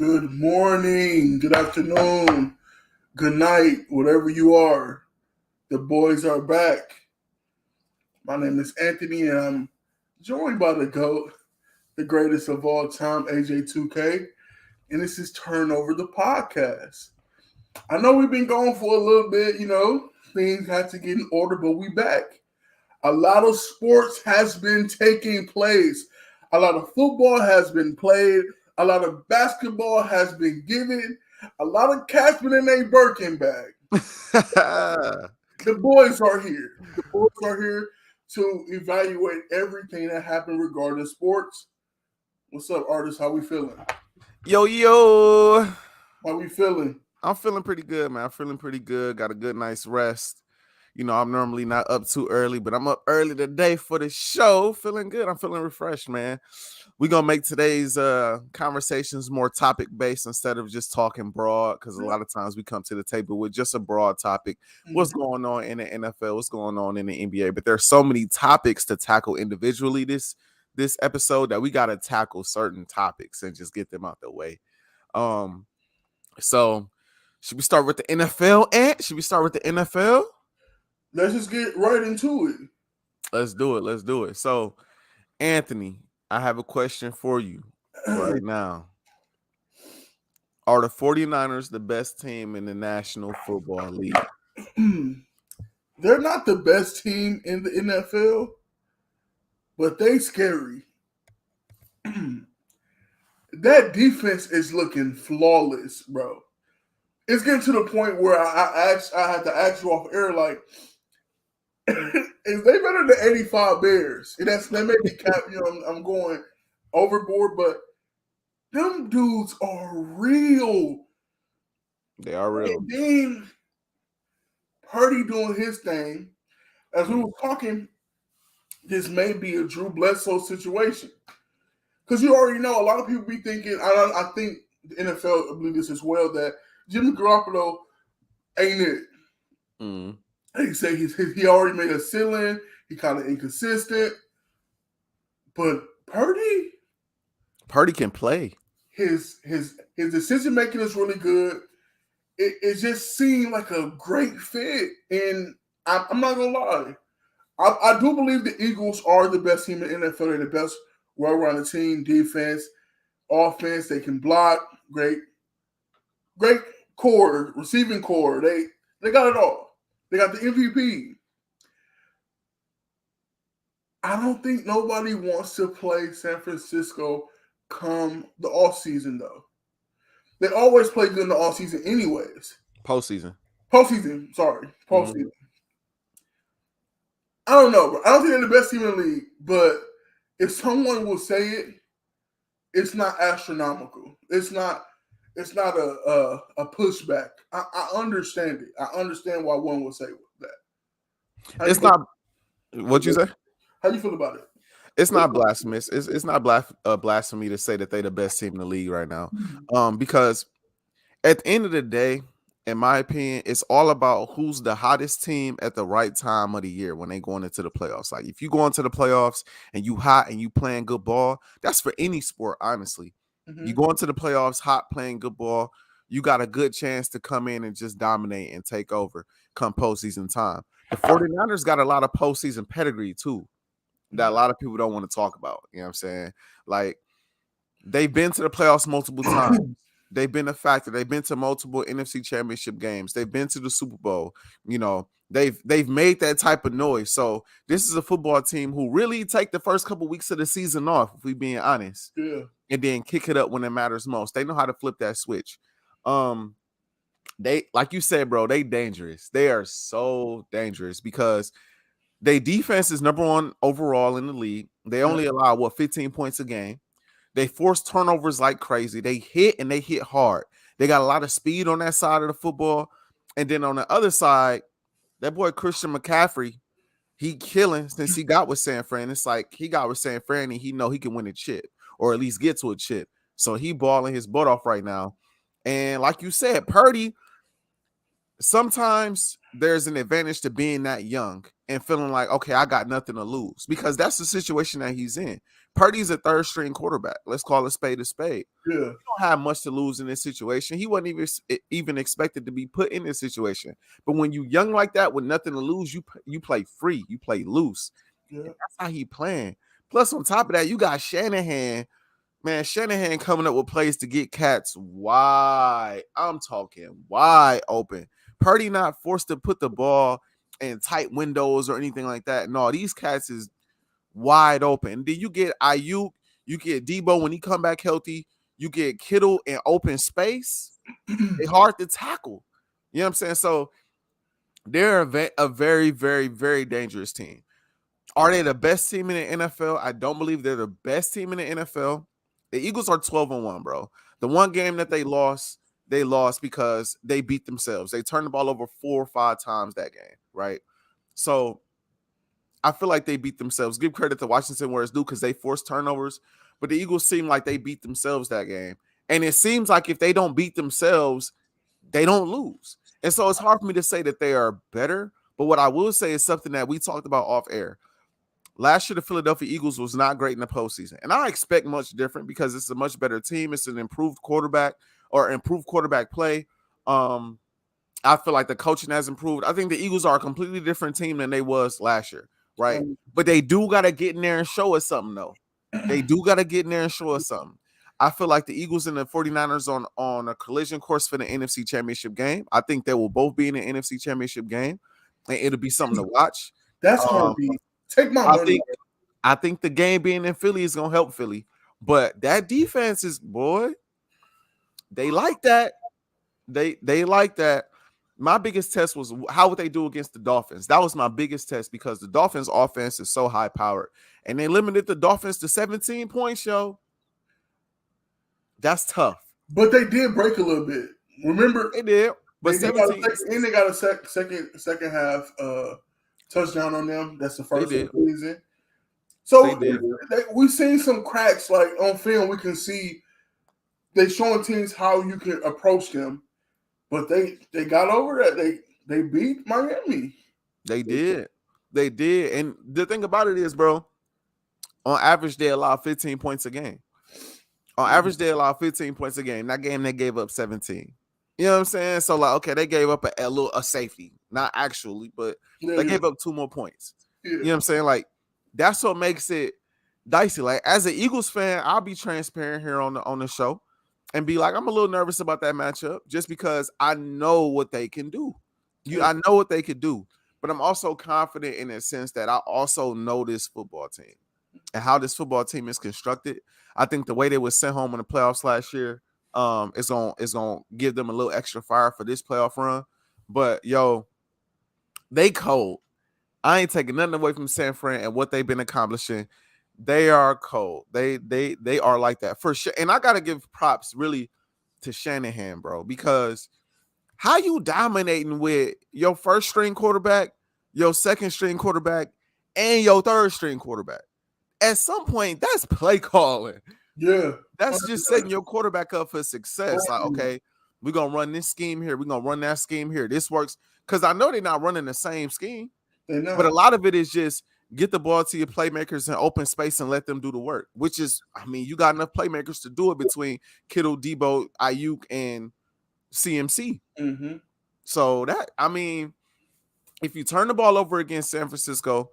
Good morning, good afternoon, good night, whatever you are. The boys are back. My name is Anthony, and I'm joined by the GOAT, the greatest of all time, AJ2K, and this is Turnover the Podcast. I know we've been gone for a little bit, things had to get in order, but we back. A lot of sports has been taking place. A lot of football has been played. A lot of basketball has been given. A lot of cats been in a Birkin bag. The boys are here. The boys are here to evaluate everything that happened regarding sports. What's up, artists? How we feeling? Yo. How we feeling? I'm feeling pretty good, man. I'm feeling pretty good. Got a good night's rest. I'm normally not up too early, but I'm up early today for the show. Feeling good. I'm feeling refreshed, man. We're going to make today's conversations more topic-based instead of just talking broad, because a lot of times we come to the table with just a broad topic. What's going on in the NFL? What's going on in the NBA? But there's so many topics to tackle individually this episode that we got to tackle certain topics and just get them out the way. So should we start with the NFL, Ant? Should we start with the NFL? Let's just get right into it. Let's do it. So, Anthony, I have a question for you right now. Are the 49ers the best team in the National Football League? They're not the best team in the NFL, but they scary. That defense is looking flawless, bro. It's getting to the point where I had to ask you off air, like, is they better than 85 Bears? And that may be cap. I'm going overboard, but them dudes are real. They are real. And then Purdy doing his thing. As we were talking, this may be a Drew Bledsoe situation. Because you already know, a lot of people be thinking, I think the NFL believe this as well, that Jimmy Garoppolo ain't it. They say he already made a ceiling. He kind of inconsistent. But Purdy can play. His decision making is really good. It just seemed like a great fit. And I'm not going to lie. I do believe the Eagles are the best team in the NFL. They're the best well-rounded team, defense, offense. They can block. Great core, receiving core. They got it all. They got the MVP. I don't think nobody wants to play San Francisco come the offseason, though. They always play good in the offseason anyways. Postseason, sorry. Postseason. I don't know, bro. I don't think they're the best team in the league, but if someone will say it, it's not astronomical. It's not a pushback. I understand it. I understand why one would say that. It's not. What'd you say? How do you feel about it? It's not blasphemous. It's not blasphemy to say that they're the best team in the league right now. Because at the end of the day, in my opinion, it's all about who's the hottest team at the right time of the year when they going into the playoffs. Like if you go into the playoffs and you hot and you playing good ball, that's for any sport, honestly. You go into the playoffs hot, playing good ball, you got a good chance to come in and just dominate and take over come postseason time. The 49ers got a lot of postseason pedigree too that a lot of people don't want to talk about. You know what I'm saying? Like they've been to the playoffs multiple times. They've been a factor. They've been to multiple NFC championship games. They've been to the Super Bowl. They've made that type of noise. So this is a football team who really take the first couple weeks of the season off, if we being honest. Yeah. And then kick it up when it matters most. They know how to flip that switch. They, like you said, bro, they dangerous. They are so dangerous because their defense is number one overall in the league. They only allow 15 points a game. They force turnovers like crazy. They hit and they hit hard. They got a lot of speed on that side of the football. And then on the other side, that boy Christian McCaffrey, he killing since he got with San Fran. It's like he got with San Fran and he know he can win a chip or at least get to a chip. So he balling his butt off right now. And like you said, Purdy, sometimes there's an advantage to being that young. and feeling like, okay, I got nothing to lose, because that's the situation that he's in. Purdy's a third string quarterback. Let's call a spade a spade. Yeah. You don't have much to lose in this situation. He wasn't even expected to be put in this situation. But when you young like that with nothing to lose, you play free, you play loose. Yeah. And that's how he playing. Plus, on top of that, you got Shanahan. Man, Shanahan coming up with plays to get cats wide. I'm talking wide open. Purdy not forced to put the ball in tight windows or anything like that. No, these cats is wide open. Then you get Ayuk, you get Debo when he come back healthy, you get Kittle in open space. They hard to tackle. You know what I'm saying? So they're a very, very, very dangerous team. Are they the best team in the NFL? I don't believe they're the best team in the NFL. The Eagles are 12-1, bro. The one game that they lost because they beat themselves. They turned the ball over 4 or 5 times that game, right? So I feel like they beat themselves. Give credit to Washington where it's due because they forced turnovers, but the Eagles seem like they beat themselves that game. And it seems like if they don't beat themselves, they don't lose. And so it's hard for me to say that they are better, but what I will say is something that we talked about off air. Last year, the Philadelphia Eagles was not great in the postseason. And I expect much different because it's a much better team. It's an improved quarterback or improved quarterback play. I feel like the coaching has improved. I think the Eagles are a completely different team than they was last year, right? But they do got to get in there and show us something, though. They do got to get in there and show us something. I feel like the Eagles and the 49ers on a collision course for the NFC Championship game. I think they will both be in the NFC Championship game, and it'll be something to watch. That's hard. Take my money. I think the game being in Philly is gonna help Philly, but that defense is, boy, they like that. They like that. My biggest test was how would they do against the Dolphins. That was my biggest test because the Dolphins' offense is so high powered, and they limited the Dolphins to 17 points. Yo, that's tough. But they did break a little bit. Remember, they did. But they got a second half touchdown on them. That's the first of the season. So we've seen some cracks like on film. We can see they showing teams how you can approach them, but they got over that. They beat Miami. They did, and the thing about it is, bro, on average they allow 15 points a game. On average they allow 15 points a game. That game they gave up 17. You know what I'm saying? So like, okay, they gave up a safety, not actually, but they gave up 2 more points. Yeah. You know what I'm saying? Like, that's what makes it dicey. Like, as an Eagles fan, I'll be transparent here on the show and be like, I'm a little nervous about that matchup just because I know what they can do. I know what they could do, but I'm also confident in the sense that I also know this football team and how this football team is constructed. I think the way they were sent home in the playoffs last year is gonna give them a little extra fire for this playoff run. But yo, they cold. I ain't taking nothing away from San Fran and what they've been accomplishing. They are cold. They are like that for sure. And I gotta give props really to Shanahan, bro, because how you dominating with your first string quarterback, your second string quarterback, and your third string quarterback. At some point, that's play calling. Yeah. That's just setting your quarterback up for success. Like, okay, we're going to run this scheme here. We're going to run that scheme here. This works. Because I know they're not running the same scheme. But a lot of it is just get the ball to your playmakers in open space and let them do the work, which is, I mean, you got enough playmakers to do it between Kittle, Debo, Ayuk, and CMC. Mm-hmm. So that, I mean, if you turn the ball over against San Francisco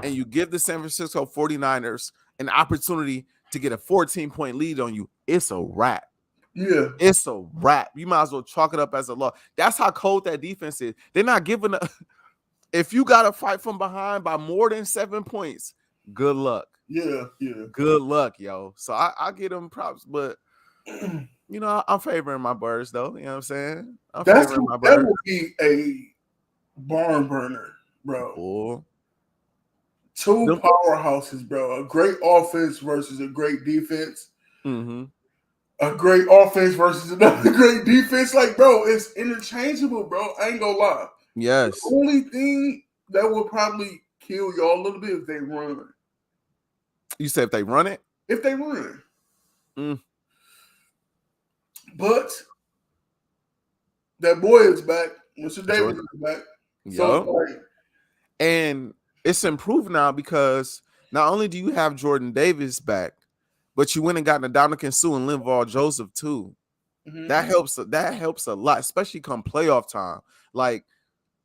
and you give the San Francisco 49ers an opportunity to get a 14-point lead on you, it's a wrap. Yeah. It's a wrap. You might as well chalk it up as a loss. That's how cold that defense is. They're not giving a if you got to fight from behind by more than 7 points, good luck. Yeah. Good luck, yo. So I give them props, but you know, I'm favoring my Birds, though. You know what I'm saying? Favoring my Birds. That would be a barn burner, bro. Cool. 2 powerhouses, bro. A great offense versus a great defense. Mm-hmm. A great offense versus another great defense. Like, bro, it's interchangeable, bro. I ain't gonna lie. Yes. The only thing that will probably kill y'all a little bit if they run. You say if they run it? If they run. But that boy is back. Mr. Davis is back. So, like, And it's improved now because not only do you have Jordan Davis back, but you went and got Ndamukong Suh and Linval Joseph too. Mm-hmm. That helps a lot, especially come playoff time. Like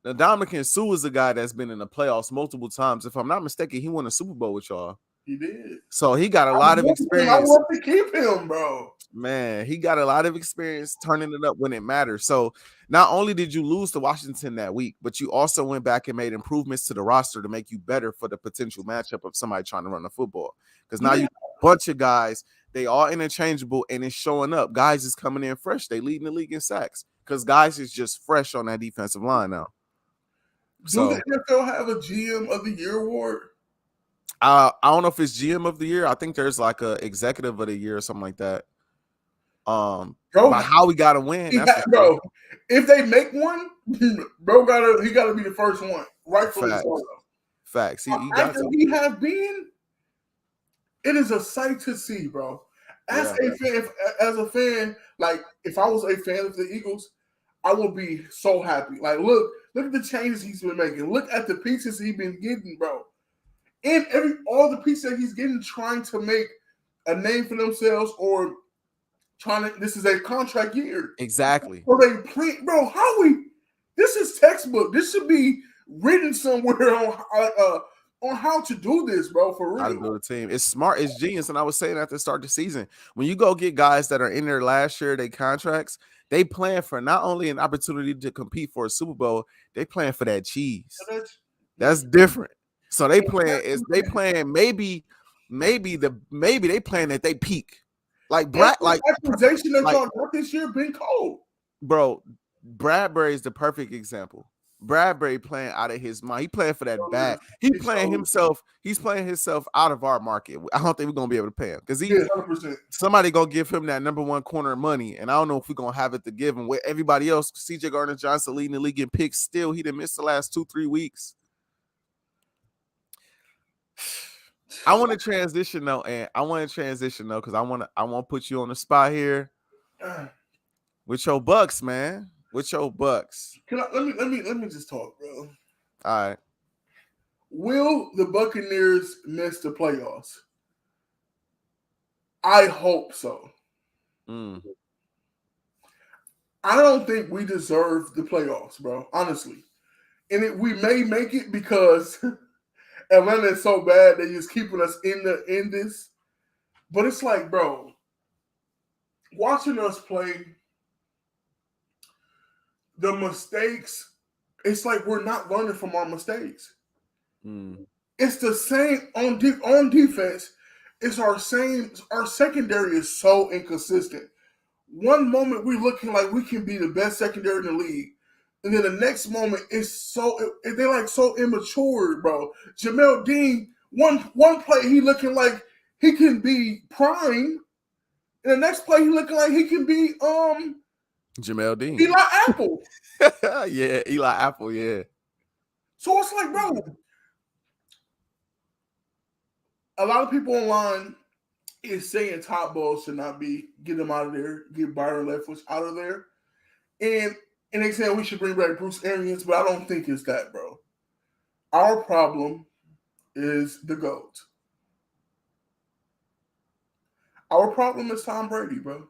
Ndamukong Suh is a guy that's been in the playoffs multiple times. If I'm not mistaken, he won a Super Bowl with y'all. He did. So he got a lot of experience. I want to keep him, bro. Man, he got a lot of experience turning it up when it matters. So not only did you lose to Washington that week, but you also went back and made improvements to the roster to make you better for the potential matchup of somebody trying to run the football. Because now you have a bunch of guys, they all interchangeable, and it's showing up. Guys is coming in fresh. They leading the league in sacks because guys is just fresh on that defensive line now. Do the NFL have a GM of the Year award? I don't know if it's GM of the Year. I think there's like a Executive of the Year or something like that. Bro, by how we gotta win, bro. If they make one, bro, he gotta be the first one, rightfully so. Facts. He got to. We have been. It is a sight to see, bro. As a fan, like if I was a fan of the Eagles, I would be so happy. Like, look at the changes he's been making. Look at the pieces he's been getting, bro. And all the pieces that he's getting, trying to make a name for themselves or this is a contract year. Exactly. So they play, bro. This is textbook. This should be written somewhere on how to do this, bro. For real. How to build a team. It's smart. It's genius. And I was saying at the start of the season, when you go get guys that are in their last year, their contracts, they plan for not only an opportunity to compete for a Super Bowl, they plan for that cheese. That's different. So they plan maybe they plan that they peak. Like Brad, like accusation that y'all got this year been cold. Bro, Bradbury is the perfect example. Bradbury playing out of his mind. He playing for that bag. He's playing himself out of our market. I don't think we're gonna be able to pay him because 100%. Somebody gonna give him that number one corner money, and I don't know if we're gonna have it to give him. With everybody else, CJ Gardner-Johnson leading the league in picks. Still, he didn't miss the last 2-3 weeks. I want to transition though, because I want to put you on the spot here with your Bucks, man. With your Bucks. Let me just talk, bro. All right. Will the Buccaneers miss the playoffs? I hope so. I don't think we deserve the playoffs, bro. Honestly, and we may make it because Atlanta is so bad they're just keeping us in this. But it's like, bro, watching us play, the mistakes, it's like we're not learning from our mistakes. It's the same on defense. It's our secondary is so inconsistent. One moment we're looking like we can be the best secondary in the league. And then the next moment they're like so immature, bro. Jamel Dean, one play he looking like he can be prime. And the next play he looking like he can be Jamel Dean. Eli Apple. Yeah, Eli Apple, yeah. So it's like, bro, a lot of people online is saying Todd Bowles should not get him out of there, get Byron Leftwich out of there. And they saying we should bring back Bruce Arians, but I don't think it's that, bro. Our problem is the GOAT. Our problem is Tom Brady, bro.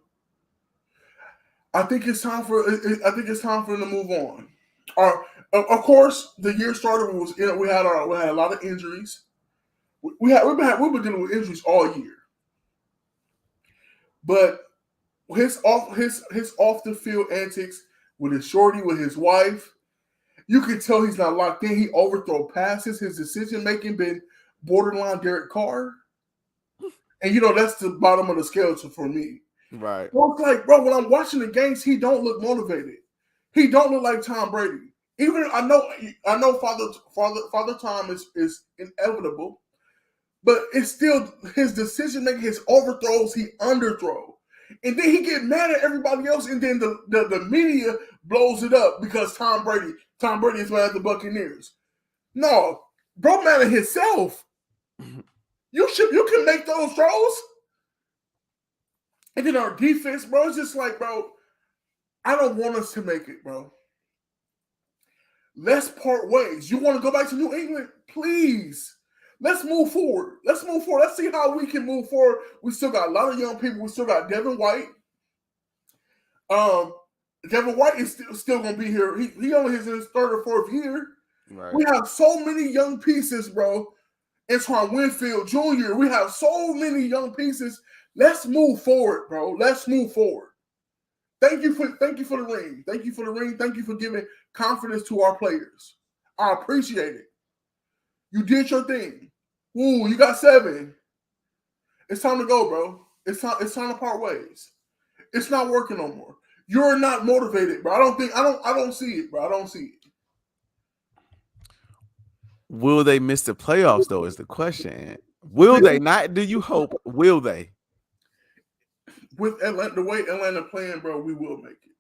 I think it's time for him to move on. Of course, the year started. We had a lot of injuries. We've been dealing with injuries all year. But his off the field antics with his shorty, with his wife, you can tell he's not locked in. He overthrow passes. His decision making been borderline Derek Carr, and that's the bottom of the scale for me. Right. So it's like, bro, when I'm watching the games, he don't look motivated. He don't look like Tom Brady. Even I know Father Tom is inevitable, but it's still his decision making, his overthrows, he underthrow. And then he get mad at everybody else, and then the media blows it up because Tom Brady is mad at the Buccaneers. No, bro, mad at himself. You can make those throws. And then our defense, bro, it's just like, bro, I don't want us to make it, bro. Let's part ways. You want to go back to New England? Please. Let's move forward. Let's move forward. Let's see how we can move forward. We still got a lot of young people. We still got Devin White. Devin White is still going to be here. He only is in his third or fourth year. Right. We have so many young pieces, bro. Antoine Winfield Jr. We have so many young pieces. Let's move forward, bro. Let's move forward. Thank you for the ring. Thank you for the ring. Thank you for giving confidence to our players. I appreciate it. You did your thing. Ooh, you got 7. It's time to go, bro. It's time to part ways. It's not working no more. You're not motivated, bro. I don't see it, bro. I don't see it. Will they miss the playoffs, though, is the question. Will they not? Do you hope? Will they? With Atlanta, the way Atlanta playing, bro, we will make it.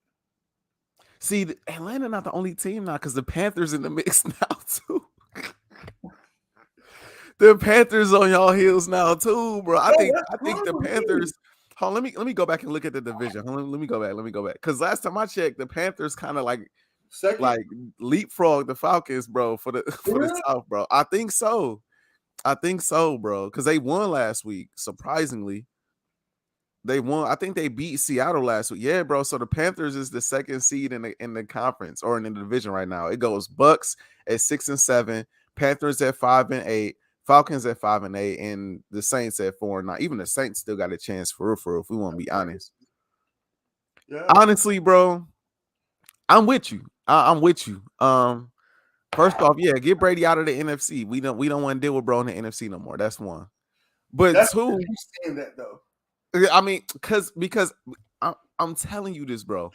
See, Atlanta not the only team now because the Panthers in the mix now, too. The Panthers on y'all heels now, too, bro. I think the Panthers. Hold on, let me go back and look at the division. Hold on, let me go back. Because last time I checked, the Panthers kind of like leapfrog the Falcons, bro, for the South, bro. I think so, bro. Because they won last week, surprisingly. They won. I think they beat Seattle last week. Yeah, bro. So the Panthers is the second seed in the conference or in the division right now. It goes Bucks at 6-7, Panthers at 5-8, Falcons at 5-8, and the Saints at 4-9. Even the Saints still got a chance for real, if we want to be honest. Yeah. Honestly, bro, I'm with you. I'm with you. First off, yeah, get Brady out of the NFC. We don't want to deal with bro in the NFC no more. That's one. But that's two, saying that though. I mean, because I'm telling you this, bro.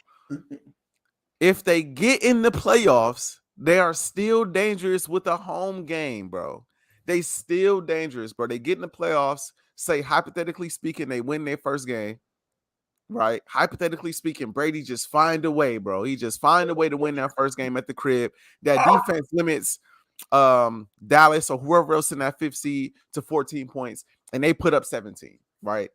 If they get in the playoffs, they are still dangerous with a home game, bro. They still dangerous, bro. They get in the playoffs, say, hypothetically speaking, they win their first game, right? Hypothetically speaking, Brady just find a way, bro. He just find a way to win that first game at the crib. That defense limits Dallas or whoever else in that 5th seed to 14 points, and they put up 17, right?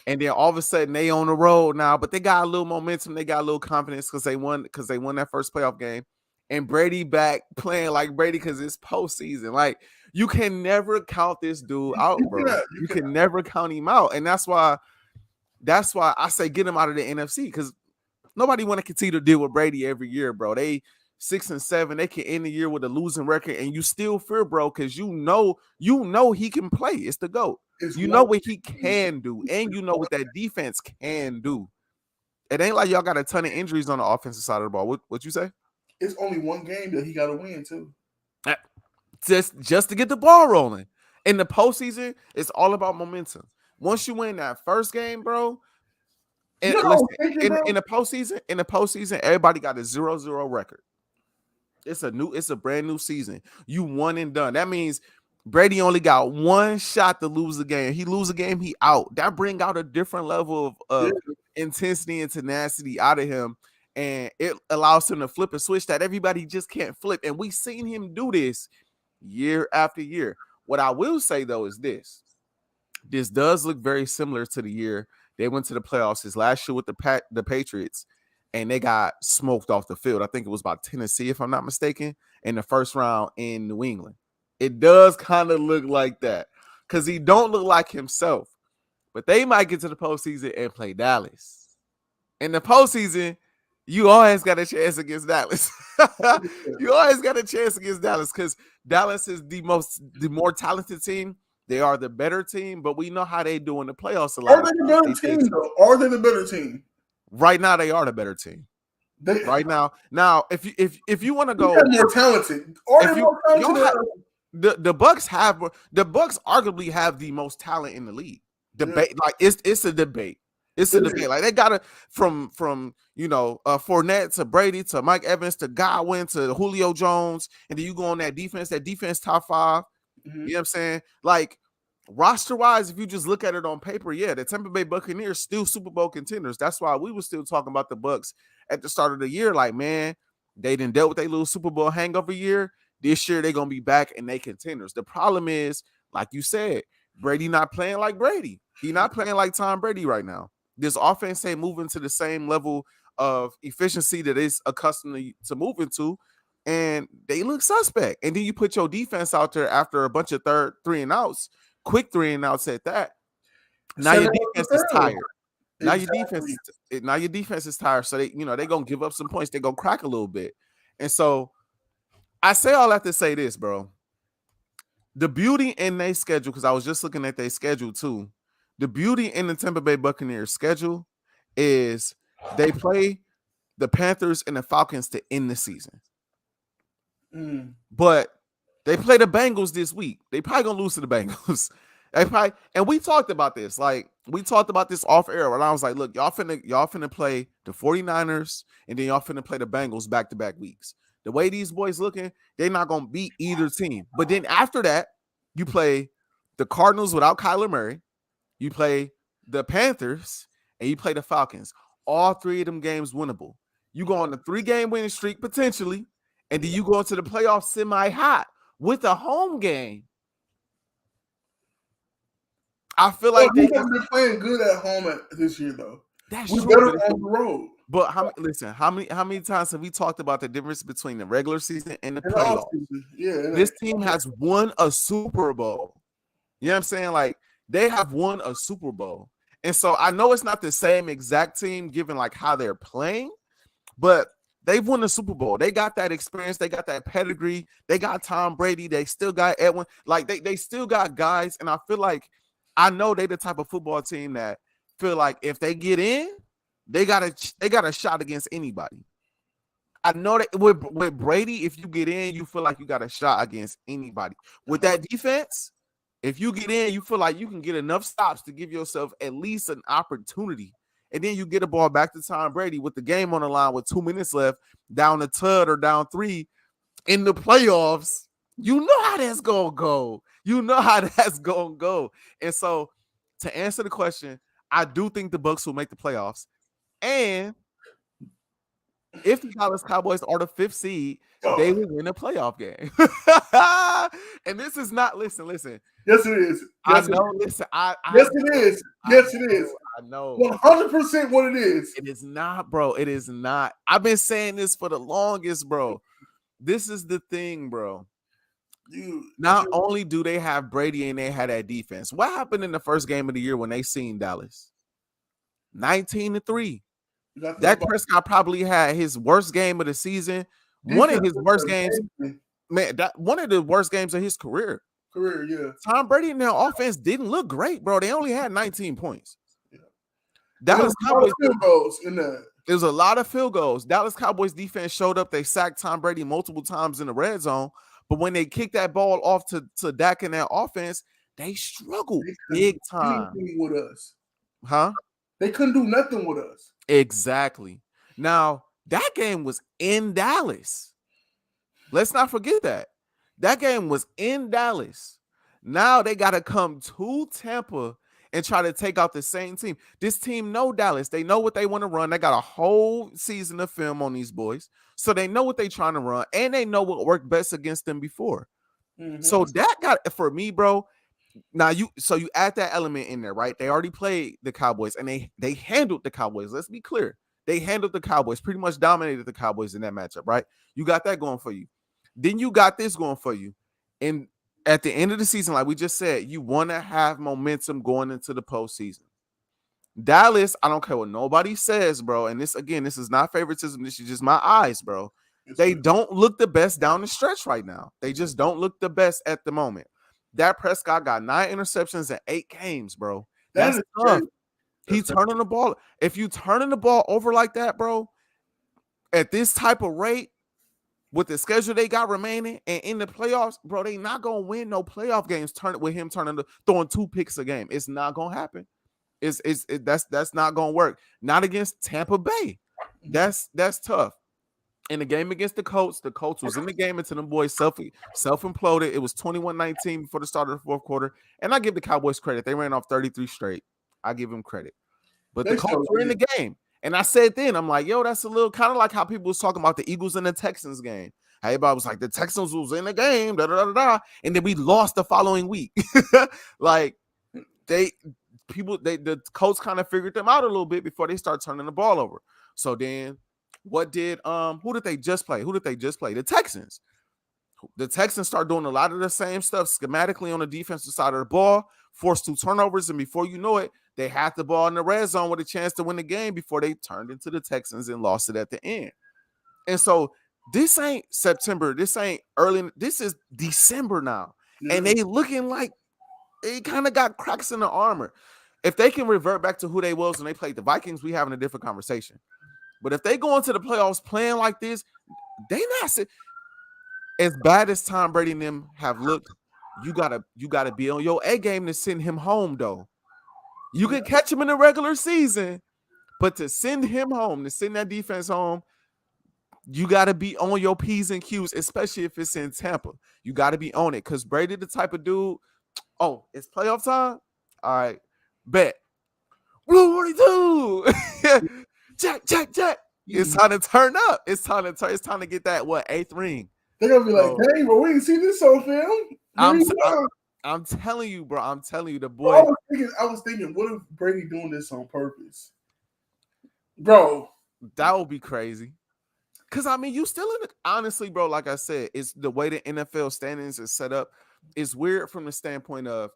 And then all of a sudden they on the road now, but they got a little momentum, they got a little confidence because they won that first playoff game. And Brady back playing like Brady because it's postseason. Like, you can never count this dude out, bro. You can never count him out. And that's why I say get him out of the NFC, because nobody want to continue to deal with Brady every year, bro. They 6-7, they can end the year with a losing record, and you still fear, bro, because you know he can play. It's the GOAT. You know what he can do, and you know what that defense can do. It ain't like y'all got a ton of injuries on the offensive side of the ball. What you say? It's only one game that he got to win too. Just to get the ball rolling. In the postseason, it's all about momentum. Once you win that first game, bro, and listen, in the postseason, everybody got a 0-0 record. It's a brand new season. You won and done. That means Brady only got one shot to lose the game. He lose a game, he out. That bring out a different level of intensity and tenacity out of him, and it allows him to flip a switch that everybody just can't flip. And we've seen him do this year after year. What I will say though is this does look very similar to the year they went to the playoffs his last year with the Patriots, and they got smoked off the field. I think it was by Tennessee, if I'm not mistaken, in the first round in New England. It does kind of look like that because he don't look like himself. But they might get to the postseason and play Dallas. In the postseason, you always got a chance against Dallas. You always got a chance against Dallas because Dallas is the more talented team. They are the better team, but we know how they do in the playoffs a lot. Are they the better team, though? Are they the better team? Right now, they are the better team. Right now, if you want to go more talented, are they more talented? The Bucks arguably have the most talent in the league. Debate, like it's a debate. It's a debate. Like they got it from Fournette to Brady to Mike Evans to Godwin to Julio Jones, and then you go on that defense top 5. Mm-hmm. You know what I'm saying? Like roster wise, if you just look at it on paper, yeah, the Tampa Bay Buccaneers still Super Bowl contenders. That's why we were still talking about the Bucks at the start of the year. Like, man, they didn't deal with their little Super Bowl hangover year. This year they're gonna be back and they contenders. The problem is, like you said, Brady not playing like Brady. He not playing like Tom Brady right now. This offense ain't moving to the same level of efficiency that it's accustomed to moving to. and they look suspect. And then you put your defense out there after a bunch of three and outs, quick 3 and outs at that. Now your defense is tired. Now your defense is tired. So they're gonna give up some points. They're gonna crack a little bit. And so I say all that to say this, bro. The beauty in their schedule, because I was just looking at their schedule too. The beauty in the Tampa Bay Buccaneers schedule is they play the Panthers and the Falcons to end the season. But they play the Bengals this week. They probably gonna lose to the Bengals. And we talked about this. Like, we talked about this off air. And I was like, look, y'all finna play the 49ers, and then y'all finna play the Bengals back-to-back weeks. The way these boys looking, they're not gonna beat either team. But then after that, you play the Cardinals without Kyler Murray, you play the Panthers, and you play the Falcons. All 3 of them games winnable. You go on a 3-game winning streak potentially, and then you go into the playoffs semi-hot with a home game. I feel like they've been playing good at home this year, though. That's true. Better on the road. But how many times have we talked about the difference between the regular season and the playoffs? Yeah, this team has won a Super Bowl. You know what I'm saying? Like, they have won a Super Bowl. And so I know it's not the same exact team given like how they're playing, but they've won the Super Bowl. They got that experience. They got that pedigree. They got Tom Brady. They still got Edwin. Like, they still got guys. And I feel like I know they the type of football team that feel like if they get in, they got a shot against anybody. I know that with Brady, if you get in, you feel like you got a shot against anybody. With that defense, if you get in, you feel like you can get enough stops to give yourself at least an opportunity. And then you get the ball back to Tom Brady with the game on the line with 2 minutes left, down a tud or down 3 in the playoffs. You know how that's going to go. And so to answer the question, I do think the Bucs will make the playoffs. And if the Dallas Cowboys are the 5th seed, they will win a playoff game. And this is not, listen. Yes, it is. Yes, I know. Listen, yes, it is. Yes, it is. I know. 100% what it is. It is not, bro. It is not. I've been saying this for the longest, bro. This is the thing, bro. Not only do they have Brady and they had that defense. What happened in the first game of the year when they seen Dallas? 19-3. Dak Prescott probably had his worst game of the season. One of his worst games, man. One of the worst games of his career. Yeah. Tom Brady and their offense didn't look great, bro. They only had 19 points. Yeah. Dallas Cowboys field goals in that. There's a lot of field goals. Dallas Cowboys defense showed up. They sacked Tom Brady multiple times in the red zone. But when they kicked that ball off to Dak and their offense, they struggled big time. With us. Huh? They couldn't do nothing with us. Exactly. Now, that game was in Dallas. Let's not forget that. That game was in Dallas. Now they got to come to Tampa and try to take out the same team. This team know Dallas. They know what they want to run. They got a whole season of film on these boys. So they know what they're trying to run, and they know what worked best against them before. Mm-hmm. So that got, for me, bro, now you add that element in there, right? They already played the Cowboys, and they handled the Cowboys. Let's be clear. They handled the Cowboys, pretty much dominated the Cowboys in that matchup, right? You got that going for you. Then you got this going for you. And at the end of the season, like we just said, you want to have momentum going into the postseason. Dallas, I don't care what nobody says, bro. And this is not favoritism. This is just my eyes, bro. They don't look the best down the stretch right now. They just don't look the best at the moment. Dak Prescott got 9 interceptions in 8 games, bro. That's tough. He's turning the ball. If you turning the ball over like that, bro, at this type of rate, with the schedule they got remaining and in the playoffs, bro, they not gonna win no playoff games. Throwing 2 picks a game. It's not gonna happen. That's not gonna work. Not against Tampa Bay. That's tough. In the game against the Colts was in the game until them boys self-imploded. It was 21-19 before the start of the 4th quarter. And I give the Cowboys credit. They ran off 33 straight. I give them credit. But the Colts were in the game. And I said then, I'm like, yo, that's a little kind of like how people was talking about the Eagles and the Texans game. Everybody was like, the Texans was in the game, and then we lost the following week. Like, the Colts kind of figured them out a little bit before they start turning the ball over. So then What did who did they just play? Who did they just play? The Texans. The Texans start doing a lot of the same stuff schematically on the defensive side of the ball, forced 2 turnovers, and before you know it, they had the ball in the red zone with a chance to win the game before they turned into the Texans and lost it at the end. And so this ain't September, this ain't early, this is December now. Yeah. And they looking like they kind of got cracks in the armor. If they can revert back to who they was when they played the Vikings, we having a different conversation. But if they go into the playoffs playing like this, they not as bad as Tom Brady and them have looked. You gotta be on your A game to send him home, though. You can catch him in the regular season, but to send him home, to send that defense home, you got to be on your P's and Q's, especially if it's in Tampa. You got to be on it because Brady, the type of dude, oh, it's playoff time? All right, bet. Blue 42. Jack. It's time to turn up. It's time to get that, eighth ring. They're going to be like, dang, bro, we didn't see this on film. I'm telling you, bro. I'm telling you, the boy. Bro, I was thinking, what if Brady doing this on purpose? Bro. That would be crazy. Because, I mean, you still in it. Honestly, bro, like I said, it's the way the NFL standings is set up. It's weird from the standpoint of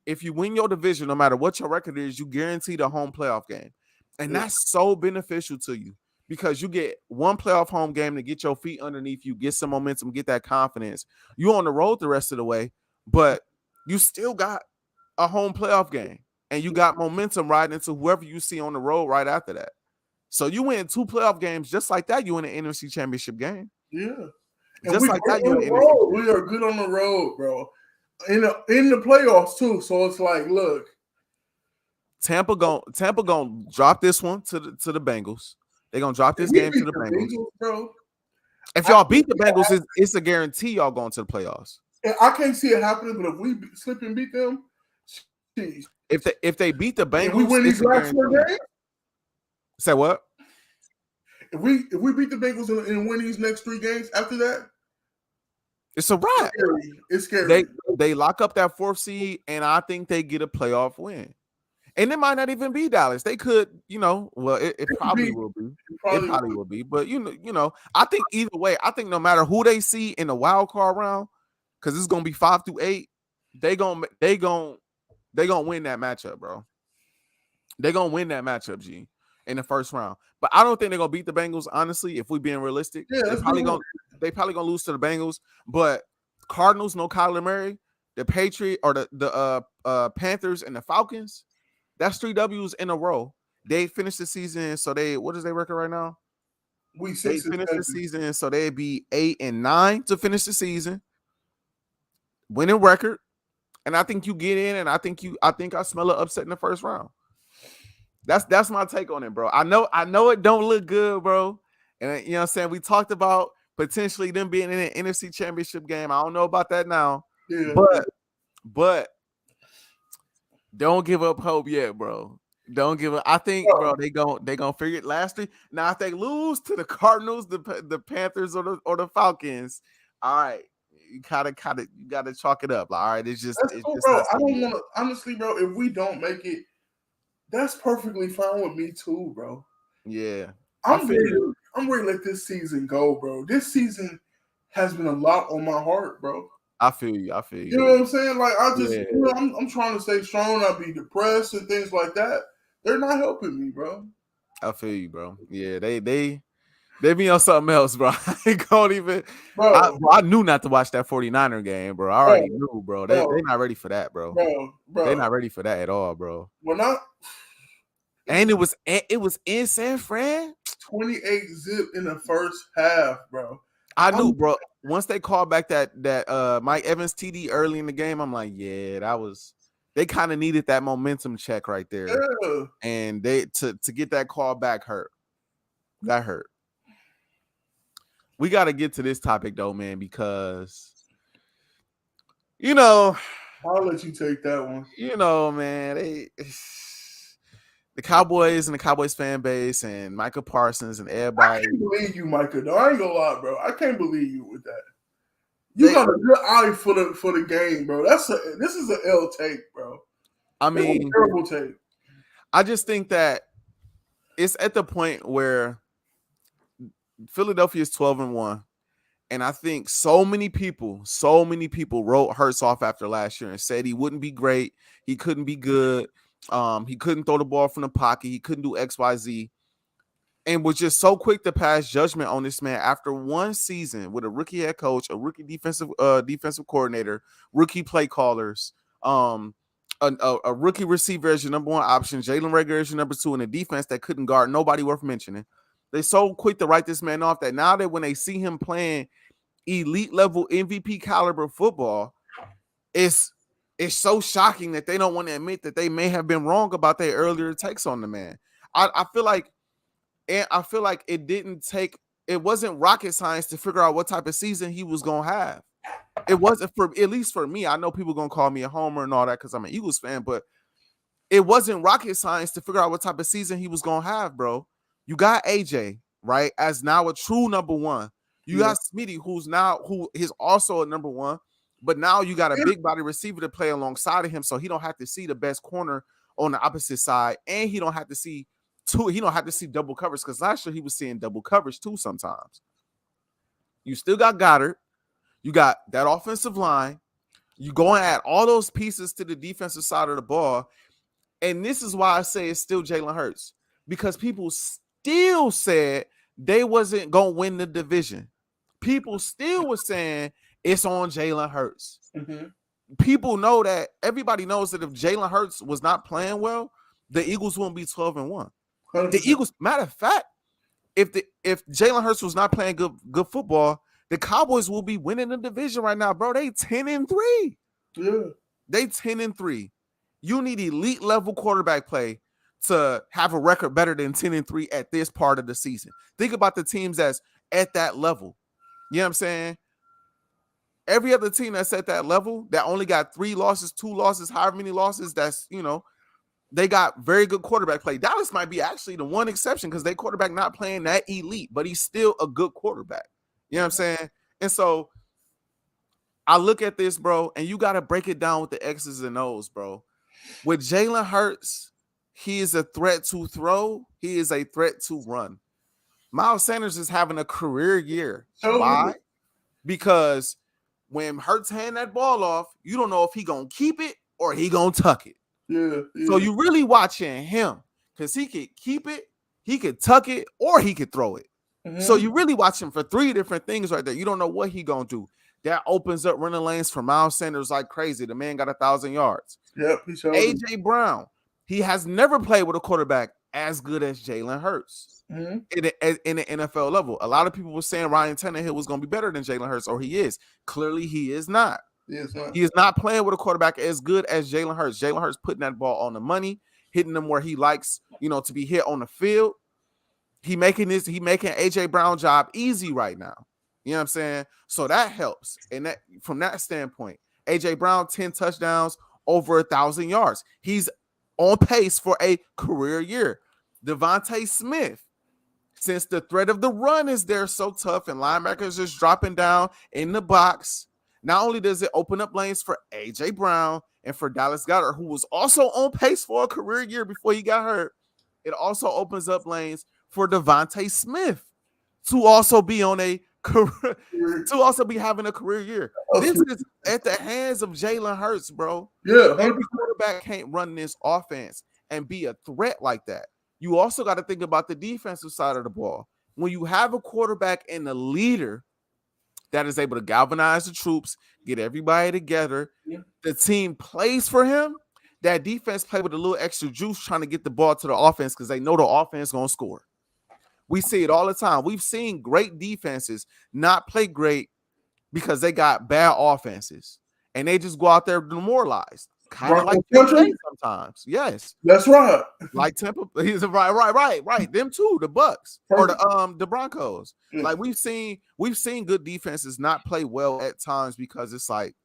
if you win your division, no matter what your record is, you guarantee the home playoff game. And that's so beneficial to you because you get one playoff home game to get your feet underneath you, get some momentum, get that confidence. You're on the road the rest of the way, but you still got a home playoff game and you got momentum riding into whoever you see on the road right after that. So you win 2 playoff games just like that. You win an NFC Championship game. Yeah, just like that. We are good on the road, bro. In the playoffs too. So it's like, look, Tampa gonna drop this one to the Bengals. They're gonna drop this game to the Bengals, bro. If y'all beat the Bengals, it's a guarantee y'all going to the playoffs. I can't see it happening, but if we slip and beat them, geez. If they beat the Bengals, we win these last 4 games. Say what? If we beat the Bengals and win these next 3 games after that, it's a wrap. It's scary. They lock up that 4th seed, and I think they get a playoff win. And it might not even be Dallas. They could, it probably will be. It probably will be. But I think either way, I think no matter who they see in the wild card round, because it's gonna be 5 through 8, they gonna win that matchup, bro. They're gonna win that matchup, G, in the first round. But I don't think they're gonna beat the Bengals, honestly, if we're being realistic. Yeah, they probably gonna lose to the Bengals. But Cardinals, no Kyler Murray, the Patriots or the Panthers and the Falcons. That's 3 W's in a row. They finished the season, so what is their record right now? They finished the season, so they'd be 8-9 to finish the season. Winning record, and I think you get in, and I think I smell an upset in the first round. That's my take on it, bro. I know it don't look good, bro. And you know what I'm saying? We talked about potentially them being in an NFC Championship game. I don't know about that now, but. Don't give up hope yet, bro. Don't give up. I think, bro, they gonna figure it lastly. Now, if they lose to the Cardinals, the Panthers, or the Falcons, all right, you gotta chalk it up. Like, all right, it's just cool, bro. I don't want to honestly, bro. If we don't make it, that's perfectly fine with me too, bro. Yeah, I'm ready to let this season go, bro. This season has been a lot on my heart, bro. I feel you. You know what I'm saying? Like, I just, I'm trying to stay strong, not be depressed and things like that. They're not helping me, bro. I feel you, bro. Yeah, they be on something else, bro. I can't even. Bro, I knew not to watch that 49er game, bro. I already knew, bro. They're not ready for that, bro. Bro. They're not ready for that at all, bro. And it was in San Fran. 28 zip in the first half, bro. I knew, bro. Once they called back that Mike Evans TD early in the game, I'm like, yeah, they kind of needed that momentum check right there. Yeah. And they to get that call back hurt. That hurt. We got to get to this topic though, man, because I'll let you take that one. Man, the Cowboys and the Cowboys fan base and Micah Parsons and everybody. I can't believe you, Micah. Though. I ain't gonna lie, bro. I can't believe you with that. You got a good eye for the game, bro. This is an L take, bro. I mean, terrible take. I just think that it's at the point where Philadelphia is 12-1. And I think so many people wrote Hurts off after last year and said he wouldn't be great. He couldn't be good. He couldn't throw the ball from the pocket. He couldn't do X, Y, Z. And was just so quick to pass judgment on this man after one season with a rookie head coach, a rookie defensive coordinator, rookie play callers, a rookie receiver as your number one option, Jalen Reagor as your number two, and a defense that couldn't guard nobody worth mentioning. They're so quick to write this man off that now that when they see him playing elite level MVP caliber football, it's so shocking that they don't want to admit that they may have been wrong about their earlier takes on the man. I feel like it wasn't rocket science to figure out what type of season he was gonna have. It wasn't, at least for me. I know people gonna call me a homer and all that because I'm an Eagles fan, but it wasn't rocket science to figure out what type of season he was gonna have, bro. You got AJ, right, as now a true number one. You got Smitty, who is also a number one, but now you got a big body receiver to play alongside of him, so he don't have to see the best corner on the opposite side, and he don't have to see double coverage because last year he was seeing double coverage too sometimes. You still got Goddard, you got that offensive line, you go and add all those pieces to the defensive side of the ball, and this is why I say it's still Jalen Hurts, because people still said they wasn't gonna win the division. People still were saying it's on Jalen Hurts. Mm-hmm. People know that, everybody knows that if Jalen Hurts was not playing well, the Eagles wouldn't be 12-1. 100%. The Eagles, matter of fact, if Jalen Hurts was not playing good football, the Cowboys will be winning the division right now, bro. They 10-3. Yeah. They 10-3. You need elite level quarterback play to have a record better than 10-3 at this part of the season. Think about the teams that's at that level. You know what I'm saying? Every other team that's at that level that only got 3 losses, 2 losses, however many losses, that's, they got very good quarterback play. Dallas might be actually the one exception because their quarterback not playing that elite, but he's still a good quarterback. You know what I'm saying? And so I look at this, bro, and you got to break it down with the X's and O's, bro. With Jalen Hurts, he is a threat to throw. He is a threat to run. Miles Sanders is having a career year. Why? Because when Hurts hand that ball off, you don't know if he going to keep it or he going to tuck it. Yeah. So you really watching him because he could keep it, he could tuck it, or he could throw it. Mm-hmm. So you really watch him for 3 different things right there. You don't know what he gonna do. That opens up running lanes for Miles Sanders like crazy. The man got 1,000 yards. Yep. AJ Brown, he has never played with a quarterback as good as Jalen Hurts in the NFL level. A lot of people were saying Ryan Tannehill was gonna be better than Jalen Hurts, or he is. Clearly, he is not. He is not playing with a quarterback as good as Jalen Hurts. Jalen Hurts putting that ball on the money, hitting them where he likes, to be hit on the field. He making AJ Brown job easy right now. You know what I'm saying? So that helps. And that from that standpoint, AJ Brown 10 touchdowns, over 1,000 yards. He's on pace for a career year. Devontae Smith, since the threat of the run is there so tough and linebackers just dropping down in the box, not only does it open up lanes for AJ Brown and for Dallas Goedert, who was also on pace for a career year before he got hurt, it also opens up lanes for Devontae Smith to also be on a career, to also be having a career year. This is at the hands of Jalen Hurts, bro. Yeah, every quarterback can't run this offense and be a threat like that. You also got to think about the defensive side of the ball. When you have a quarterback and a leader that is able to galvanize the troops, get everybody together, the team plays for him, that defense play with a little extra juice trying to get the ball to the offense because they know the offense is going to score. We see it all the time. We've seen great defenses not play great because they got bad offenses, and they just go out there demoralized. Kind of like Tampa sometimes. Yes. That's right. Like Tampa. He's right. Them too, the Bucks or the Broncos. Yeah. Like we've seen good defenses not play well at times because it's like,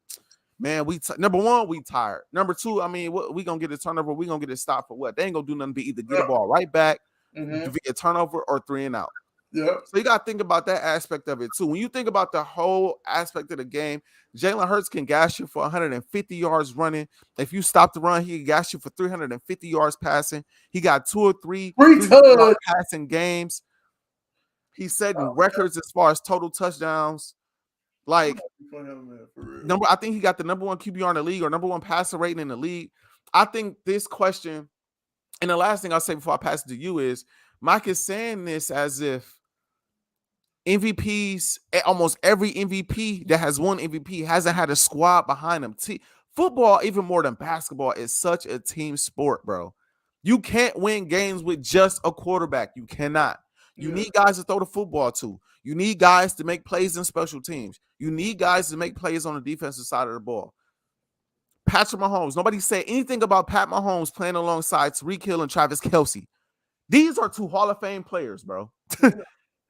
man, number one, we tired. Number two, I mean, we gonna get a turnover, we gonna get it stopped for what? They ain't gonna do nothing but either get the ball right back, via turnover or 3 and out. Yeah. So you gotta think about that aspect of it too. When you think about the whole aspect of the game, Jalen Hurts can gas you for 150 yards running. If you stop the run, he can gas you for 350 yards passing. He got 2 or 3 passing games. He's setting records as far as total touchdowns. Like I think he got the number 1 QBR in the league or number 1 passer rating in the league. I think this question, and the last thing I'll say before I pass it to you is, Mike is saying this as if MVPs, almost every MVP that has won MVP hasn't had a squad behind them. Football, even more than basketball, is such a team sport, bro. You can't win games with just a quarterback. You cannot. You need guys to throw the football to. You need guys to make plays in special teams. You need guys to make plays on the defensive side of the ball. Patrick Mahomes. Nobody said anything about Pat Mahomes playing alongside Tyreek Hill and Travis Kelce. These are 2 Hall of Fame players, bro.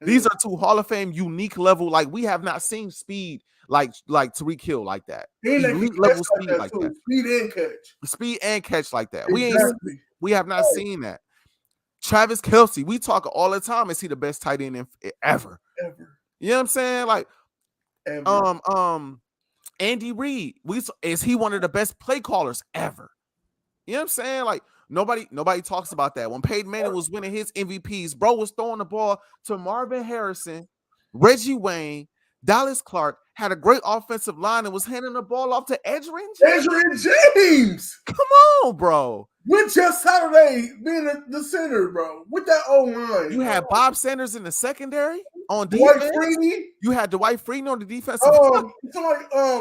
These are 2 Hall of Fame unique level. Like, we have not seen speed like Tyreek Hill like that. Elite level speed like that. Speed and catch. Speed and catch like that. Exactly. We have not seen that. Travis Kelce, we talk all the time. Is he the best tight end ever? You know what I'm saying? Like, Andy Reid, is he one of the best play callers ever? You know what I'm saying? Like, nobody talks about that. When Peyton Manning was winning his MVPs, bro was throwing the ball to Marvin Harrison, Reggie Wayne, Dallas Clark, had a great offensive line and was handing the ball off to Edgerrin James. Come on, bro. With Jeff Saturday being the center, bro. With that O-line. You had Bob Sanders in the secondary on defense. Dwight Freeney. You had Dwight Freeney on the defensive side.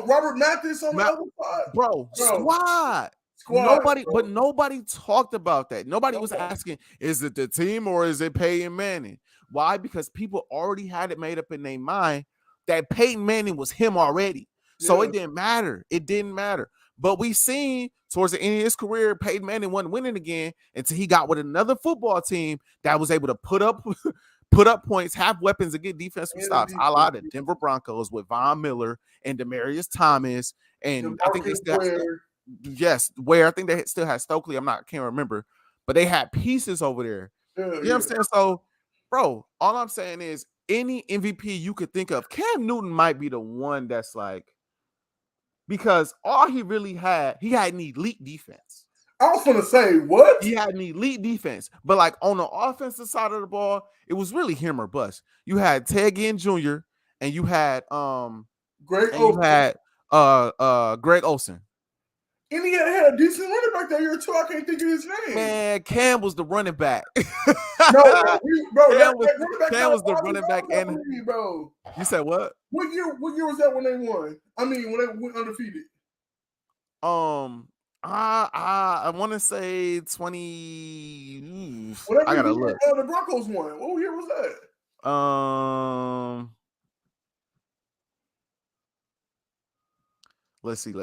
Robert Mathis on the other side. Bro, squad. Nobody talked about that. Nobody was asking, is it the team or is it Peyton Manning? Why? Because people already had it made up in their mind that Peyton Manning was him already. So it didn't matter. It didn't matter. But we seen towards the end of his career, Peyton Manning wasn't winning again until he got with another football team that was able to put up points, have weapons, and get defensive stops. A la the Denver Broncos with Von Miller and Demaryius Thomas, and I think they still where I think they still had Stokely. Can't remember, but they had pieces over there. You know what I'm saying? So, bro, all I'm saying is any MVP you could think of, Cam Newton might be the one that's like, because all he really had, he had an elite defense. I was going to say, what? He had an elite defense, but like on the offensive side of the ball, it was really him or bust. You had Ted Ginn Jr. and you had Greg Olsen. And he had a decent running back that year too. I can't think of his name. Man, Cam was the running back. Cam was the running back. And bro, you said what? What year was that when they won? I mean, when they went undefeated. I want to say 20. Whatever I gotta look. The Broncos won. What year was that? Let's see.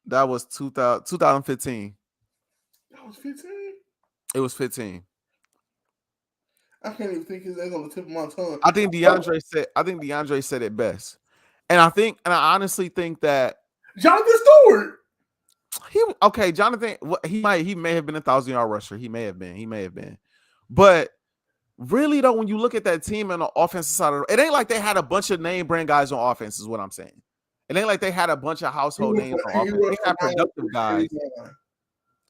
That was 2015. That was 15? It was 15. I can't even think his name on the tip of my tongue. I think DeAndre said it best. And I honestly think that Jonathan Stewart. Jonathan, he may have been 1,000-yard rusher. He may have been. But really though, when you look at that team on the offensive side it ain't like they had a bunch of name brand guys on offense, is what I'm saying. It ain't like they had a bunch of household names on offense. They had productive guys.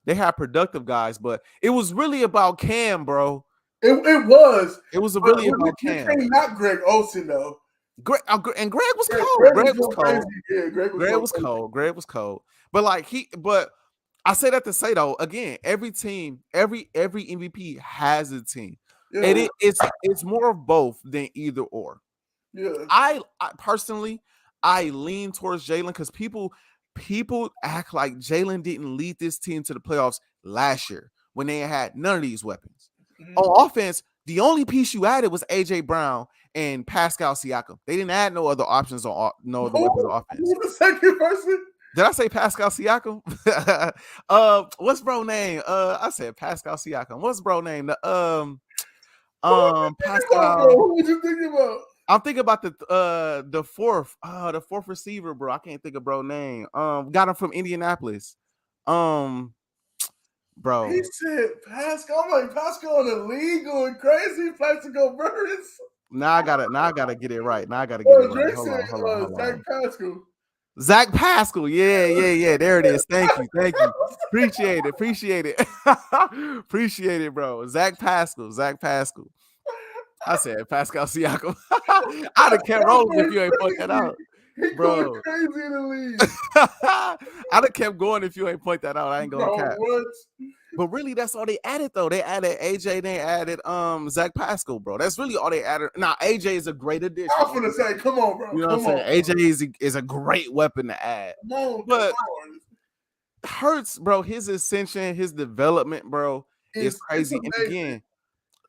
They had productive guys, but it was really about Cam, bro. It was. It was really about Cam. Not Greg Olsen though. Greg was cold. Greg was cold. But I say that to say though, again, every team, every MVP has a team. Yeah. And it's more of both than either or. Yeah. I personally lean towards Jalen because people act like Jalen didn't lead this team to the playoffs last year when they had none of these weapons. Mm-hmm. On offense, the only piece you added was AJ Brown and Pascal Siakam. They didn't add no other options on weapons on offense. Who's the second person? Did I say Pascal Siakam? What's bro name? I said Pascal Siakam. What's bro name? Pascal. Who was you thinking about? I'm thinking about the fourth receiver, bro. I can't think of bro name. Got him from Indianapolis. Bro. He said Pascal. I'm like, Pascal in the league going crazy. Plaxico Burress. Now I gotta get it right. Hold on. Zach Pascal. Zach Pascal. Yeah. There it is. Thank you. Appreciate it. Appreciate it, bro. Zach Pascal. I said Pascal Siakam. I'd have kept rolling if you ain't point that out, He bro. going crazy in the league. I'd have kept going if you ain't point that out. I ain't gonna cap. What? But really, that's all they added, though. They added AJ, they added Zach Pascal, bro. That's really all they added. Now, AJ is a great addition. I was gonna say, come on, bro. You know what I'm saying? AJ is a great weapon to add. Come on, but come on. Hurts, bro, his ascension, his development, bro, is crazy. And again,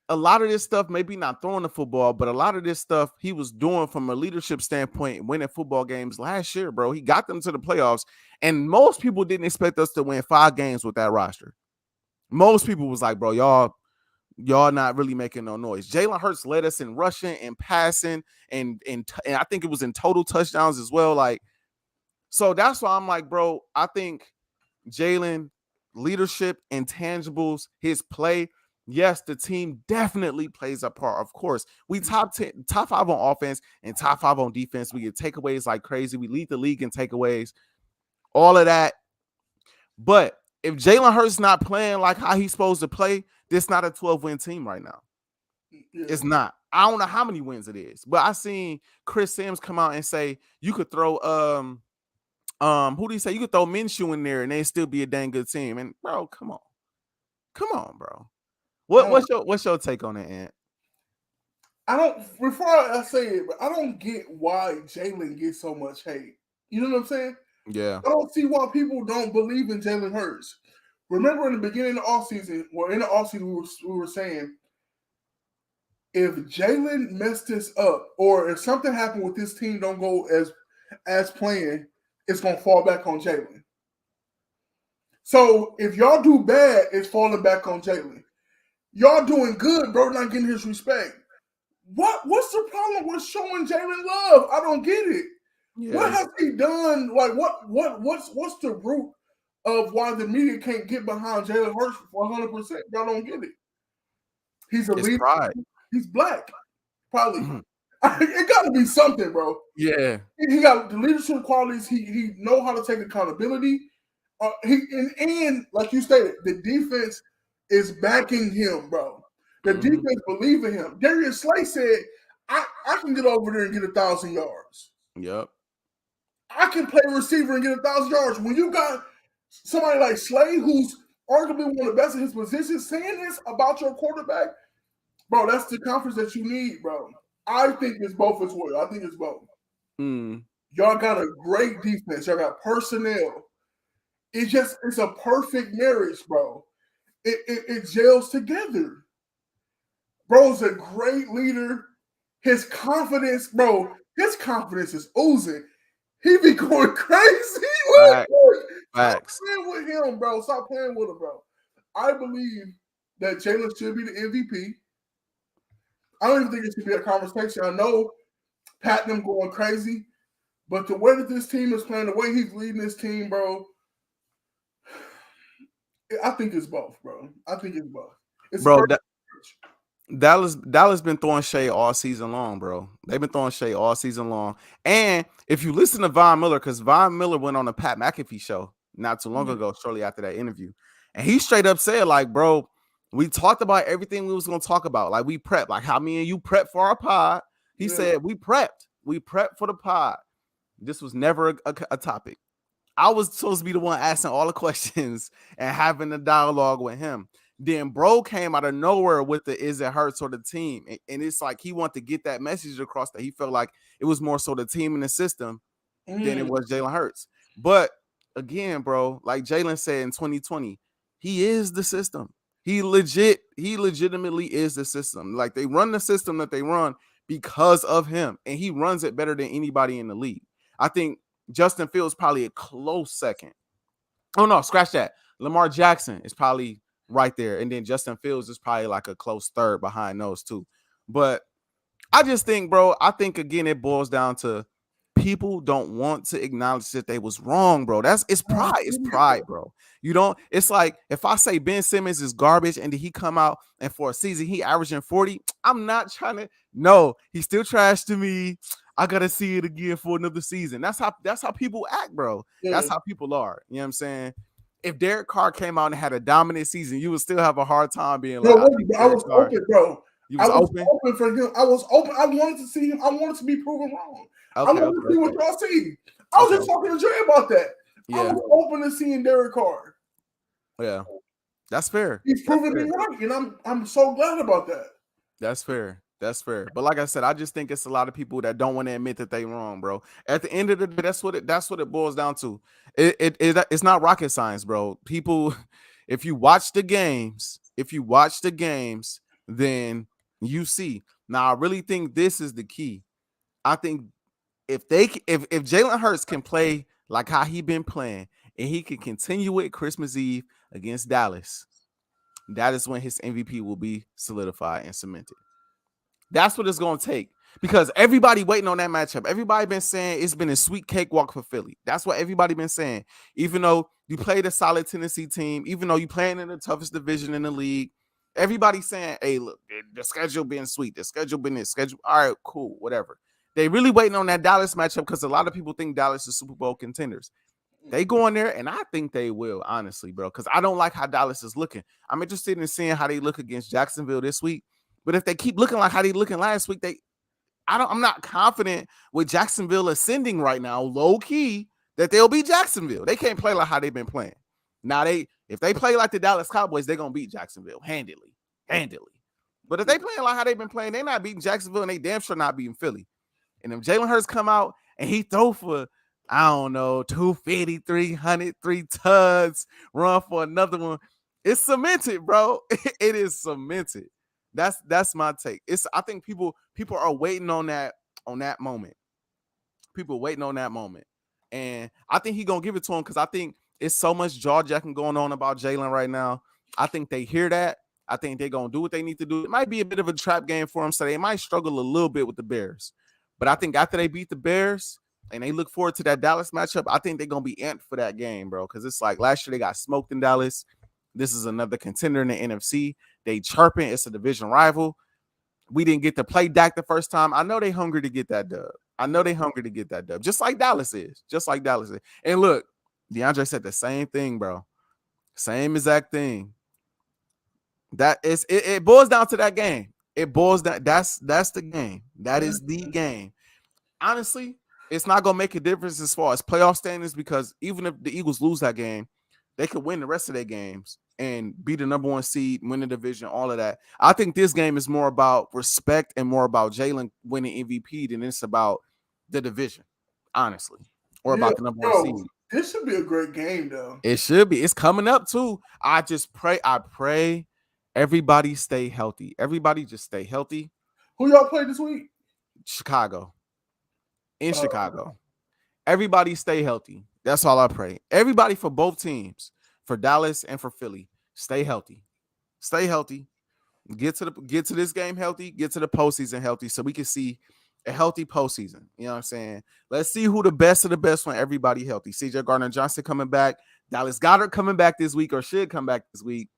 a lot of this stuff, maybe not throwing the football, but a lot of this stuff he was doing from a leadership standpoint, winning football games last year, bro. He got them to the playoffs, and most people didn't expect us to win 5 games with that roster. Most people was like, bro, y'all not really making no noise. Jalen Hurts led us in rushing and passing, and I think it was in total touchdowns as well. Like, so that's why I'm like, bro, I think Jalen, leadership, intangibles, his play. Yes, the team definitely plays a part. Of course, we top 5 on offense and top 5 on defense. We get takeaways like crazy. We lead the league in takeaways, all of that. But if Jalen Hurts not playing like how he's supposed to play, this not a 12-win team right now. Yeah. It's not. I don't know how many wins it is, but I seen Chris Sims come out and say you could throw who do you say you could throw Minshew in there and they still be a dang good team. And bro, come on, bro. What's your take on it, Ant? Before I say it, but I don't get why Jalen gets so much hate. You know what I'm saying? Yeah. I don't see why people don't believe in Jalen Hurts. Remember in the beginning of the offseason, we were saying, if Jalen messed this up, or if something happened with this team don't go as planned, it's going to fall back on Jalen. So if y'all do bad, it's falling back on Jalen. Y'all doing good, bro, not getting his respect. What's the problem with showing Jalen love? I don't get it. Yeah. What has he done? Like what's the root of why the media can't get behind Jalen Hurts for 100%? Y'all don't get it. He's a leader. Pride. He's black. Probably. It got to be something, bro. Yeah. He got the leadership qualities. He know how to take accountability. And like you stated, the defense is backing him, bro. The defense believe in him. Darius Slay said, I can get over there and get 1,000 yards. Yep. I can play receiver and get 1,000 yards. When you got somebody like Slay, who's arguably one of the best in his position, saying this about your quarterback, bro, that's the confidence that you need, bro. I think it's both as well. I think it's both. Y'all got a great defense. Y'all got personnel. It's a perfect marriage, bro. It gels together. Bro's a great leader. His confidence is oozing. He be going crazy. Facts. Stop playing with him, bro. Stop playing with him, bro. I believe that Jalen should be the MVP. I don't even think it should be a conversation. I know Pat them going crazy, but the way that this team is playing, the way he's leading this team, bro, I think it's both, bro. I think it's both. Dallas been throwing shade all season long, bro. They've been throwing shade all season long. And if you listen to Von Miller, because Von Miller went on a Pat McAfee show not too long ago, shortly after that interview, and he straight up said, like, bro, we talked about everything we was going to talk about. Like, we prepped, like how me and you prepped for our pod. He said, we prepped for the pod. This was never a topic. I was supposed to be the one asking all the questions and having the dialogue with him. Then bro came out of nowhere with the is it Hurts or the team. And it's like he wanted to get that message across that he felt like it was more so the team and the system than it was Jalen Hurts. But again, bro, like Jalen said in 2020, he is the system. He legitimately is the system. Like they run the system that they run because of him. And he runs it better than anybody in the league. I think Justin Fields probably a close second. Oh no, scratch that. Lamar Jackson is probably right there. And then Justin Fields is probably like a close third behind those two. But I just think, bro, again, it boils down to people don't want to acknowledge that they was wrong, bro. It's pride. It's pride, bro. You don't, it's like if I say Ben Simmons is garbage and he come out and for a season he averaging 40, I'm not trying to, no, he's still trash to me. I gotta see it again for another season. That's how people act, bro. Yeah. That's how people are. You know what I'm saying? If Derek Carr came out and had a dominant season, you would still have a hard time being like, I was open, bro. You I was was open. open for him. I was open. I wanted to see him. I wanted to be proven wrong. I Okay, wanted to see what okay. y'all see. I was just talking to Jay about that. I Yeah, was open to seeing Derek Carr. yeah. That's fair. He's That's proven fair. me right, and I'm so glad about that. That's fair. That's fair. But like I said, I just think it's a lot of people that don't want to admit that they wrong, bro. At the end of the day, that's what it boils down to. It's not rocket science, bro. People, if you watch the games, then you see. Now, I really think this is the key. I think if Jalen Hurts can play like how he been playing, and he can continue it Christmas Eve against Dallas, that is when his MVP will be solidified and cemented. That's what it's going to take because everybody waiting on that matchup. Everybody been saying it's been a sweet cakewalk for Philly. That's what everybody been saying. Even though you played a solid Tennessee team, even though you playing in the toughest division in the league, everybody's saying, hey, look, the schedule been sweet. The schedule been this schedule. All right, cool, whatever. They really waiting on that Dallas matchup because a lot of people think Dallas is Super Bowl contenders. They go in there, and I think they will, honestly, bro, because I don't like how Dallas is looking. I'm interested in seeing how they look against Jacksonville this week. But if they keep looking like how they looking last week, I'm not confident with Jacksonville ascending right now, low key, that they'll beat Jacksonville. They can't play like how they've been playing. Now if they play like the Dallas Cowboys, they're gonna beat Jacksonville handily. But if they playing like how they've been playing, they're not beating Jacksonville, and they damn sure not beating Philly. And if Jalen Hurts come out and he throw for, I don't know, 250, 300, 3 tuds, run for another one, it's cemented, bro. It is cemented. That's my take. I think people are waiting on that moment. People waiting on that moment. And I think he's gonna give it to him because I think it's so much jaw jacking going on about Jalen right now. I think they hear that. I think they're gonna do what they need to do. It might be a bit of a trap game for them, so they might struggle a little bit with the Bears. But I think after they beat the Bears and they look forward to that Dallas matchup, I think they're gonna be amped for that game, bro. Because it's like last year they got smoked in Dallas. This is another contender in the NFC. They chirping. It's a division rival. We didn't get to play Dak the first time. I know they hungry to get that dub. Just like Dallas is. And look, DeAndre said the same thing, bro. Same exact thing. That is it boils down to that game. It boils down. That's the game. That is the game. Honestly, it's not gonna make a difference as far as playoff standings because even if the Eagles lose that game, they could win the rest of their games and be the number one seed, win the division, all of that. I think this game is more about respect and more about Jalen winning MVP than it's about the division, honestly, or about the number one seed. This should be a great game, though. It should be. It's coming up too. I pray everybody stay healthy. Everybody just stay healthy. Who y'all play this week? Chicago. In Chicago. Everybody stay healthy. That's all I pray. Everybody for both teams, for Dallas and for Philly, stay healthy. Stay healthy. Get to this game healthy. Get to the postseason healthy, so we can see a healthy postseason. You know what I'm saying? Let's see who the best of the best when everybody healthy. CJ Gardner-Johnson coming back. Dallas Goedert coming back this week or should come back this week.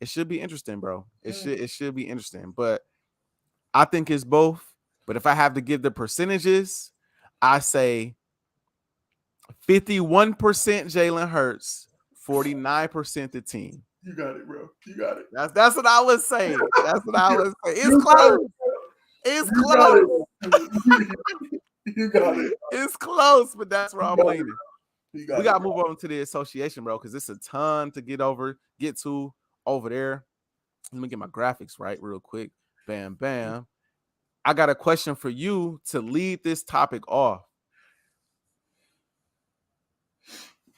It should be interesting, bro. It should be interesting. But I think it's both. But if I have to give the percentages, I say 51% Jalen Hurts, 49% the team. You got it, bro. You got it. That's what I was saying. It's close. It's close. You got it. It's close, but that's where I'm leaning. We got to move on to the association, bro, because it's a ton to get to over there. Let me get my graphics right real quick. Bam, bam. I got a question for you to lead this topic off.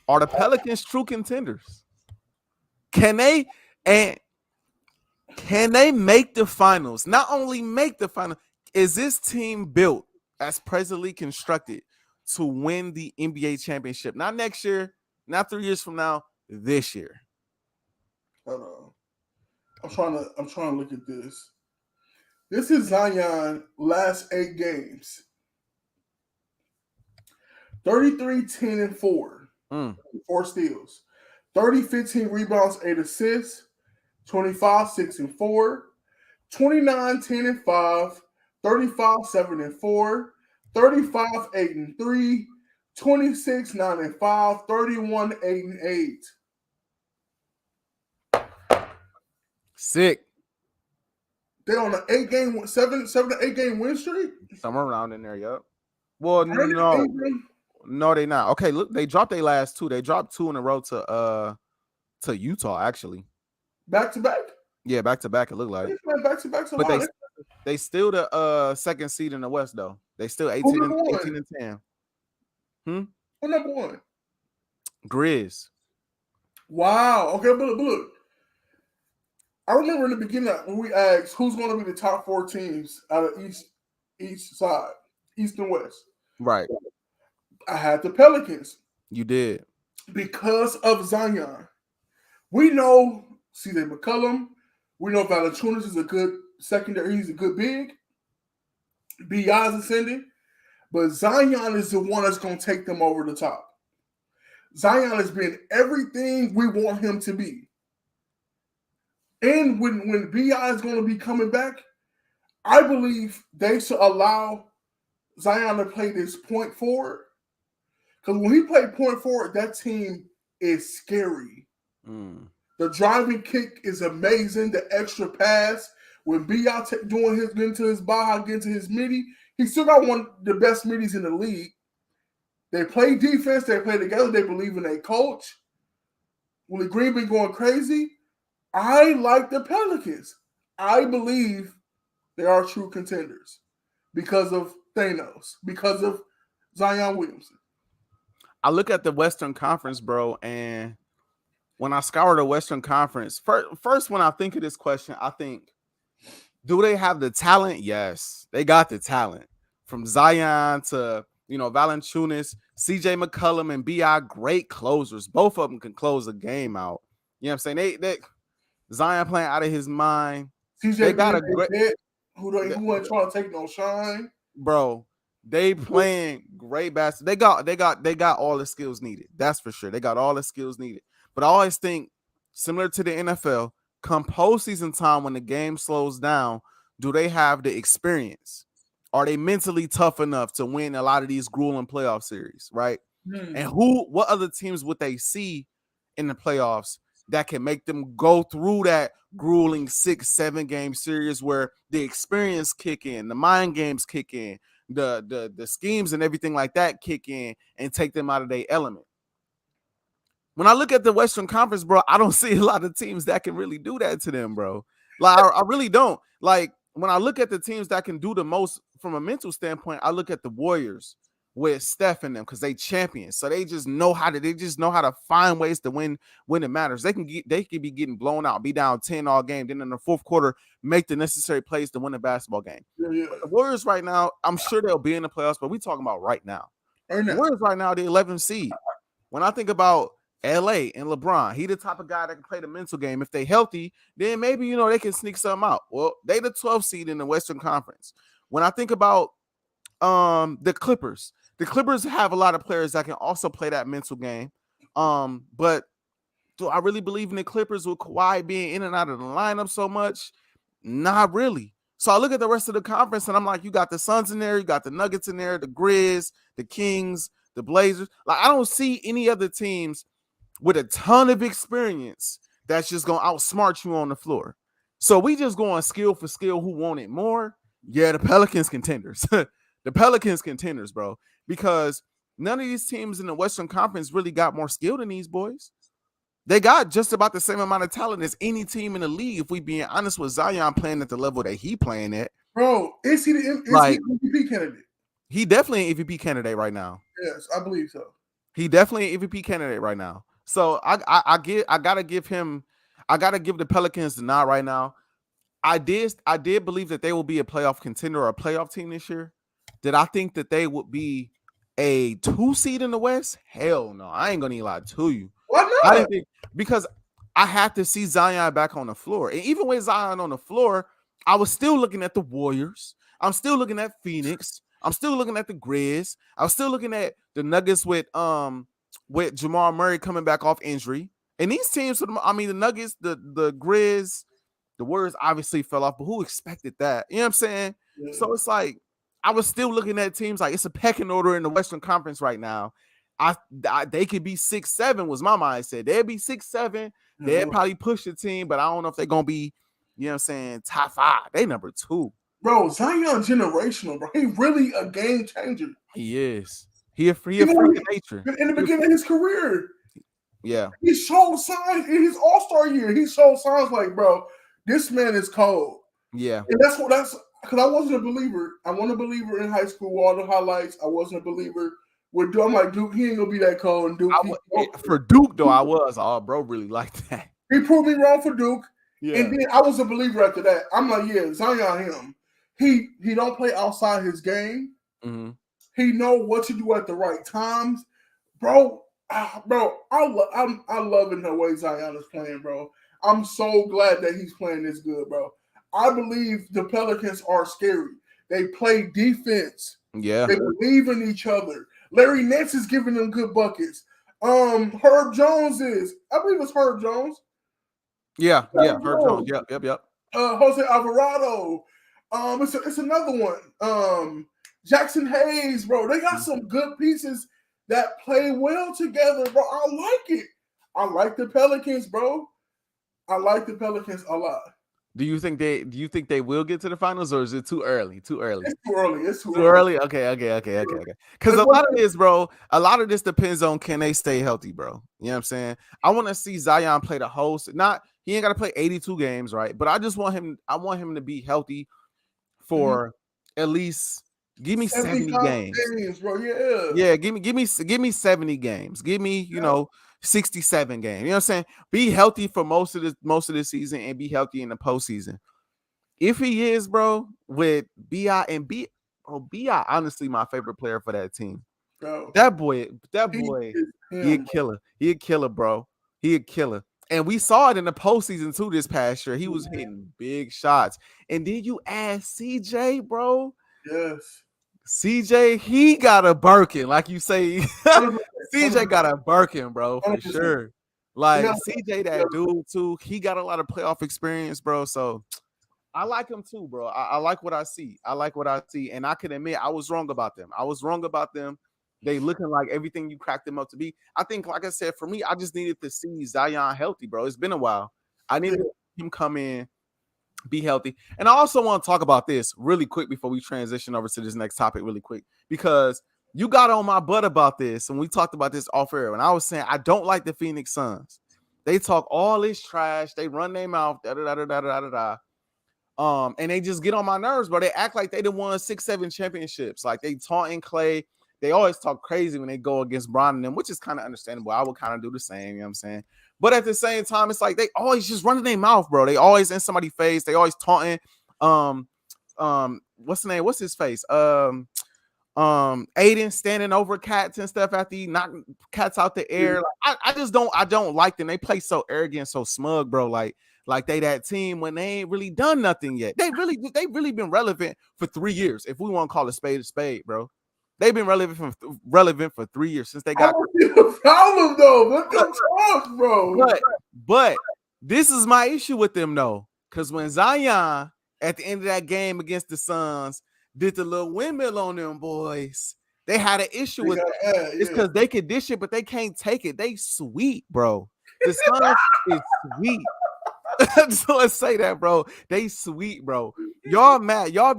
Are the Pelicans true contenders? Can they make the finals? Not only make the final, is this team built as presently constructed to win the NBA championship? Not next year, not 3 years from now, this year. Hold on. I'm trying to look at this. This is Zion last 8 games. 33, 10, and 4. 4 steals. 30, 15 rebounds, 8 assists. 25, 6, and 4. 29, 10, and 5. 35, 7, and 4. 35, 8, and 3. 26, 9, and 5. 31, 8, and 8. Sick. They on an 7 to 8 game win streak. Somewhere around in there, yep. Well, Are they no, 8 no, they not. Okay, look, they dropped their last 2. They dropped 2 in a row to Utah, actually. back to back? Yeah, back to back. It looked like, They playing back to back. So but wow, they still the second seed in the West though. They still 18 who and number 18 one? and 10. Who number one? Grizz. Wow. Okay, but look. I remember in the beginning when we asked who's going to be the top 4 teams out of each side, East and West. Right. I had the Pelicans You did. because of Zion. We know CJ McCollum. We know Valanciunas is a good secondary. He's a good big. B.I.'s ascending. But Zion is the one that's going to take them over the top. Zion has been everything we want him to be. And when B.I. is going to be coming back, I believe they should allow Zion to play this point forward. Because when he played point forward, that team is scary. The driving kick is amazing. The extra pass. When B.I. doing his getting to his Baja, getting to his midi, he still got one of the best midis in the league. They play defense. They play together. They believe in their coach. Willie Green been going crazy. I like the Pelicans. I believe they are true contenders because of Thanos, because of Zion Williamson. I look at the Western Conference, bro, and when I scour the Western Conference, first when I think of this question, I think, do they have the talent? Yes, they got the talent. From Zion to, Valanciunas, CJ McCollum, and B.I., great closers. Both of them can close a game out. You know what I'm saying? They Zion playing out of his mind. CJ They got a great who wasn't trying to take no shine. Bro, they playing great basketball. They got all the skills needed. That's for sure. They got all the skills needed. But I always think, similar to the NFL, come postseason time when the game slows down, do they have the experience? Are they mentally tough enough to win a lot of these grueling playoff series, right? And what other teams would they see in the playoffs that can make them go through that grueling 6-7 game series where the experience kick in, the mind games kick in, the schemes and everything like that kick in and take them out of their element? When I look at the Western Conference, bro, I don't see a lot of teams that can really do that to them, bro. Like, I really don't. Like, when I look at the teams that can do the most from a mental standpoint, I look at the Warriors with Steph in them because they champions. So they just know how to find ways to win when it matters. They can be getting blown out, be down 10 all game, then in the fourth quarter, make the necessary plays to win a basketball game. Yeah. The Warriors right now, I'm sure they'll be in the playoffs, but we're talking about right now. Right now. The Warriors right now, the 11th seed. When I think about LA and LeBron, he the type of guy that can play the mental game. If they healthy, then maybe they can sneak something out. Well, they the 12th seed in the Western Conference. When I think about the Clippers have a lot of players that can also play that mental game. But do I really believe in the Clippers with Kawhi being in and out of the lineup so much? Not really. So I look at the rest of the conference and I'm like, you got the Suns in there, you got the Nuggets in there, the Grizz, the Kings, the Blazers. Like, I don't see any other teams with a ton of experience that's just going to outsmart you on the floor. So we just going skill for skill. Who want it more? Yeah, the Pelicans contenders. The Pelicans contenders, bro. Because none of these teams in the Western Conference really got more skill than these boys. They got just about the same amount of talent as any team in the league, if we being honest, with Zion playing at the level that he playing at. Bro, is he the MVP candidate? He definitely an MVP candidate right now. Yes, I believe so. He definitely an MVP candidate right now. So I gotta give the Pelicans the nod right now. I did believe that they will be a playoff contender or a playoff team this year. Did I think that they would be a 2 seed in the West? Hell no. I ain't gonna even lie to you. Why not? I didn't think, because I had to see Zion back on the floor. And even with Zion on the floor, I was still looking at the Warriors. I'm still looking at Phoenix. I'm still looking at the Grizz. I was still looking at the Nuggets with Jamal Murray coming back off injury. And these teams, the Nuggets, the Grizz, the Warriors obviously fell off, but who expected that? You know what I'm saying? Yeah. So it's like, I was still looking at teams like it's a pecking order in the Western Conference right now. They could be 6-7 was my mindset. They'd be 6-7. They'd probably push the team, but I don't know if they're gonna be you know what I'm saying, top 5. They number 2. Bro, Zion generational, bro. He really a game changer. He is. He a freak Even of when nature. in the beginning of his career, Yeah. he showed signs in his All-Star year. He showed signs like, bro, this man is cold. Yeah. And that's because I wasn't a believer. I wasn't a believer in high school, all the highlights. I wasn't a believer with Duke. I'm like, Duke, he ain't gonna be that cold. And Duke, for Duke though, I was. Oh, bro, really like that. He proved me wrong for Duke. Yeah. And then I was a believer after that. I'm like, yeah, Zion him. He don't play outside his game. Mm-hmm. He know what to do at the right times, bro. Bro, I'm loving the way Zion is playing, bro. I'm so glad that he's playing this good, bro. I believe the Pelicans are scary. They play defense. Yeah. They believe in each other. Larry Nance is giving them good buckets. Herb Jones is. I believe it's Herb Jones. Yeah. Herb Jones. Yep. Jose Alvarado. It's another one. Jackson Hayes, bro. They got some good pieces that play well together, bro. I like it. I like the Pelicans, bro. I like the Pelicans a lot. Do you think they will get to the finals, or is it too early? It's too early. It's too early. Okay. Because a lot of this, bro, depends on can they stay healthy, bro. You know what I'm saying? I want to see Zion play the host. He ain't got to play 82 games, right? But I want him to be healthy for at least give me 70 games, bro. Yeah, give me 70 games. Give me, 67 games. You know what I'm saying? Be healthy for most of the season and be healthy in the postseason. If he is, bro, with B.I. and B.I. honestly my favorite player for that team. Bro, that boy, he a killer. He a killer, bro. He a killer. And we saw it in the postseason too this past year. He was hitting big shots. And then you add CJ, bro. Yes. CJ, he got a Birkin, like you say. CJ got a Birkin, bro, for sure. Like CJ, that dude too. He got a lot of playoff experience, bro. So I like him too, bro. I like what I see. And I can admit I was wrong about them. They looking like everything you cracked them up to be. I think, like I said, for me, I just needed to see Zion healthy, bro. It's been a while. I needed him come in, be healthy. And I also want to talk about this really quick before we transition over to this next topic really quick, because you got on my butt about this, and we talked about this off air, and I was saying I don't like the Phoenix Suns. They talk all this trash. They run their mouth, and they just get on my nerves, bro. They act like they done won 6-7 championships. Like they taunting Clay. They always talk crazy when they go against Bron and them, which is kind of understandable. I would kind of do the same, you know what I'm saying? But at the same time, it's like they always just running their mouth, bro. They always in somebody's face. They always taunting. What's the name? What's his face? Aiden standing over cats and stuff after he knocked cats out the air. Like, I don't like them. They play so arrogant, so smug, bro. Like they that team when they ain't really done nothing yet. They really been relevant for 3 years. If we want to call a spade, bro. They've been relevant for 3 years since they got. Problem though. Let them talk, bro. But this is my issue with them though, because when Zion at the end of that game against the Suns did the little windmill on them boys, they had an issue with it. It's because they can dish it, but they can't take it. They sweet, bro. The Suns is sweet. I just want to say that, bro. They sweet, bro. Y'all mad. I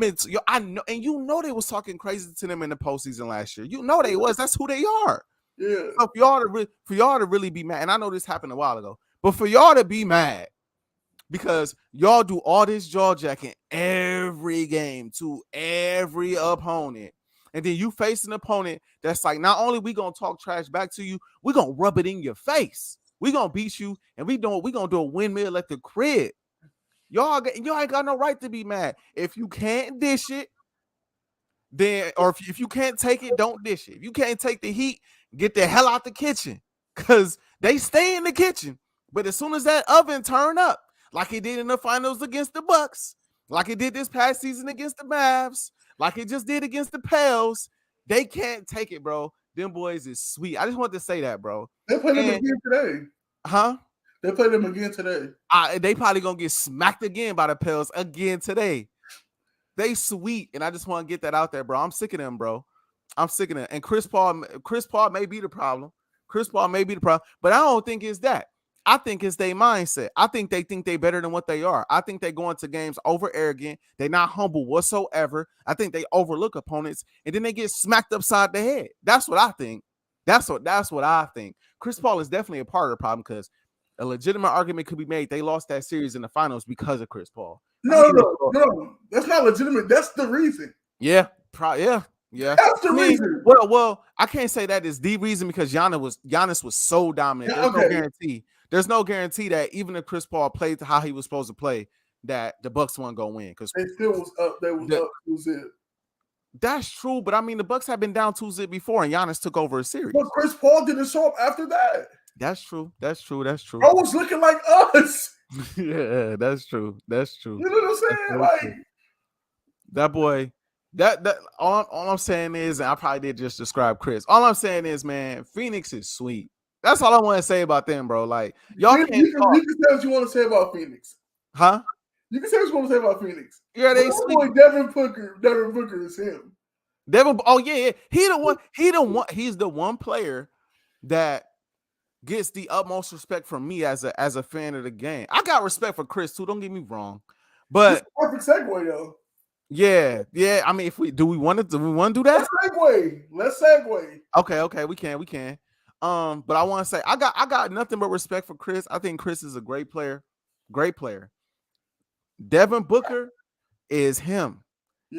know, and they was talking crazy to them in the postseason last year. You know they was. That's who they are. Yeah. So for y'all to really be mad, and I know this happened a while ago, but for y'all to be mad because y'all do all this jaw jacking every game to every opponent, and then you face an opponent that's like, not only we gonna talk trash back to you, we gonna rub it in your face. We gonna beat you, and we gonna do a windmill at the crib. Y'all ain't got no right to be mad. If you can't dish it, then, or if you can't take it, don't dish it. If you can't take the heat, get the hell out the kitchen, because they stay in the kitchen. But as soon as that oven turn up, like it did in the finals against the Bucks, like it did this past season against the Mavs, like it just did against the Pels, they can't take it, bro. Them boys is sweet. I just want to say that, bro. They play them again today. Huh? They play them again today. They probably gonna get smacked again by the Pels again today. They sweet, and I just want to get that out there, bro. I'm sick of them, bro. I'm sick of them. And Chris Paul may be the problem. But I don't think it's that. I think it's their mindset. I think they better than what they are. I think they go into games over arrogant. They're not humble whatsoever. I think they overlook opponents and then they get smacked upside the head. That's what I think. That's what I think. Chris Paul is definitely a part of the problem because a legitimate argument could be made. They lost that series in the finals because of Chris Paul. No. That's not legitimate. That's the reason. Yeah. Yeah. That's the reason. Well, I can't say that is the reason because Giannis was so dominant. There's no guarantee. There's no guarantee that even if Chris Paul played how he was supposed to play, that the Bucks won't go win because they still was up. They was up 2-0. That's true, but I mean the Bucks have been down 2-0 before, and Giannis took over a series. But Chris Paul didn't show up after that. That's true. I was looking like us. Yeah, that's true. You know what I'm saying? Like true. That boy. That all I'm saying is, and I probably did just describe Chris. All I'm saying is, man, Phoenix is sweet. That's all I want to say about them, bro. Like y'all you can say what you want to say about Phoenix, huh? You can say what you want to say about Phoenix. Yeah, they sweet. Boy, Devin Booker is him. Oh yeah. He's the one player that gets the utmost respect from me as a fan of the game. I got respect for Chris too. Don't get me wrong, but perfect segue though. Yeah. I mean, if we want to do that? Let's segue. Okay, we can. But I want to say I got nothing but respect for Chris. I think Chris is a great player. Devin Booker is him,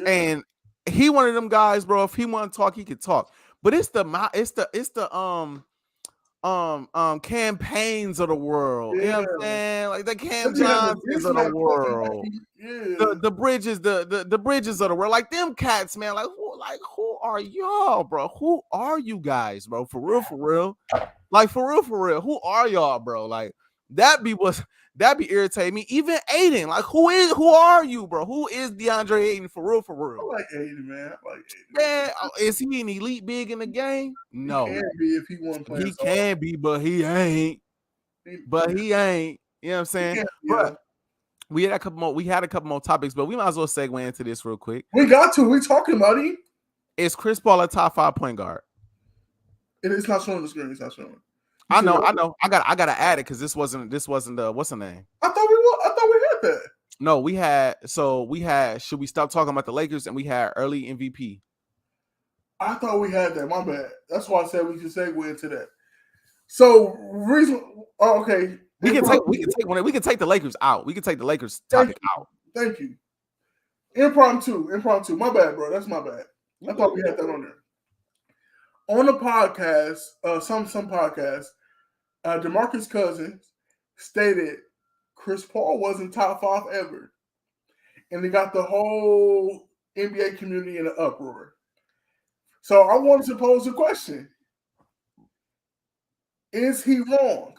and he one of them guys, bro. If he want to talk, he could talk. But it's the campaigns of the world. You know what I'm saying? Like the Cam Johnsons of the world. The bridges, the bridges of the world. Like them cats, man. Like who are y'all, bro? Who are you guys, bro? For real. Like for real. Who are y'all, bro? Like that be irritating me. Even Aiden, like who are you, bro? Who is DeAndre Aiden for real? I like Aiden, man. Man, is he an elite big in the game? No. He can be if he won't play. He can be, but he ain't. You know what I'm saying? But we had a couple more topics, but we might as well segue into this real quick. We got to. We talking about him. Is Chris Paul a top 5 point guard? It's not showing the screen. It's not showing. I know. I gotta add it because this wasn't the what's the name? I thought we had that. No, we had. Should we stop talking about the Lakers and we had early MVP? I thought we had that. My bad. That's why I said we should segue into that. So okay. We can take the Lakers out. We can take the Lakers topic out. Thank you. Impromptu. My bad, bro. That's my bad. I thought we had that on there. On the podcast, some podcasts, DeMarcus Cousins stated Chris Paul wasn't top 5 ever. And they got the whole NBA community in an uproar. So I wanted to pose a question. Is he wrong?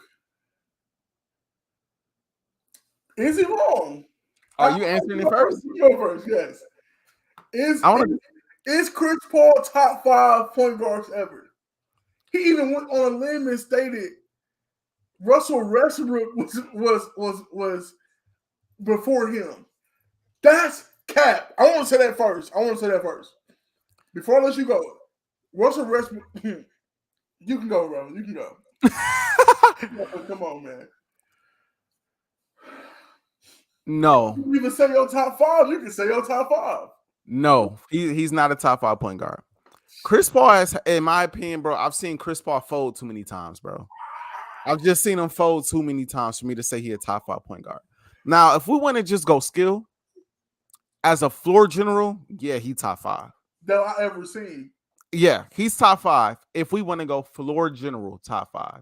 Is he wrong? Are you answering it first? You go first, yes. Is Chris Paul top 5 point guards ever? He even went on a limb and stated Russell Westbrook was before him. That's cap. I want to say that first. Before I let you go, Russell Westbrook, you can go, bro. You can go. Come on, man. No. You even say your top 5. You can say your top 5. No, he's not a top 5 point guard. Chris Paul has, in my opinion, bro, I've seen Chris Paul fold too many times, bro. I've just seen him fold too many times for me to say he a top 5 point guard. Now, if we want to just go skill, as a floor general, yeah, he top 5. That I ever seen. Yeah, he's top 5. If we want to go floor general, top 5.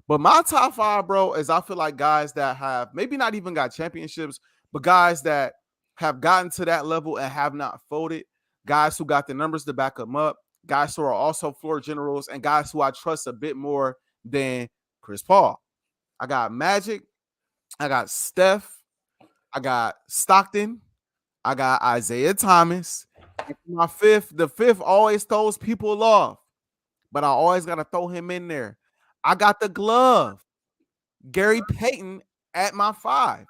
But my top 5, bro, is I feel like guys that have maybe not even got championships, but guys that have gotten to that level and have not folded, guys who got the numbers to back them up, guys who are also floor generals, and guys who I trust a bit more than Chris Paul. I got Magic, I got Steph, I got Stockton, I got Isaiah Thomas. The fifth always throws people off, but I always got to throw him in there. I got the glove, Gary Payton at my 5.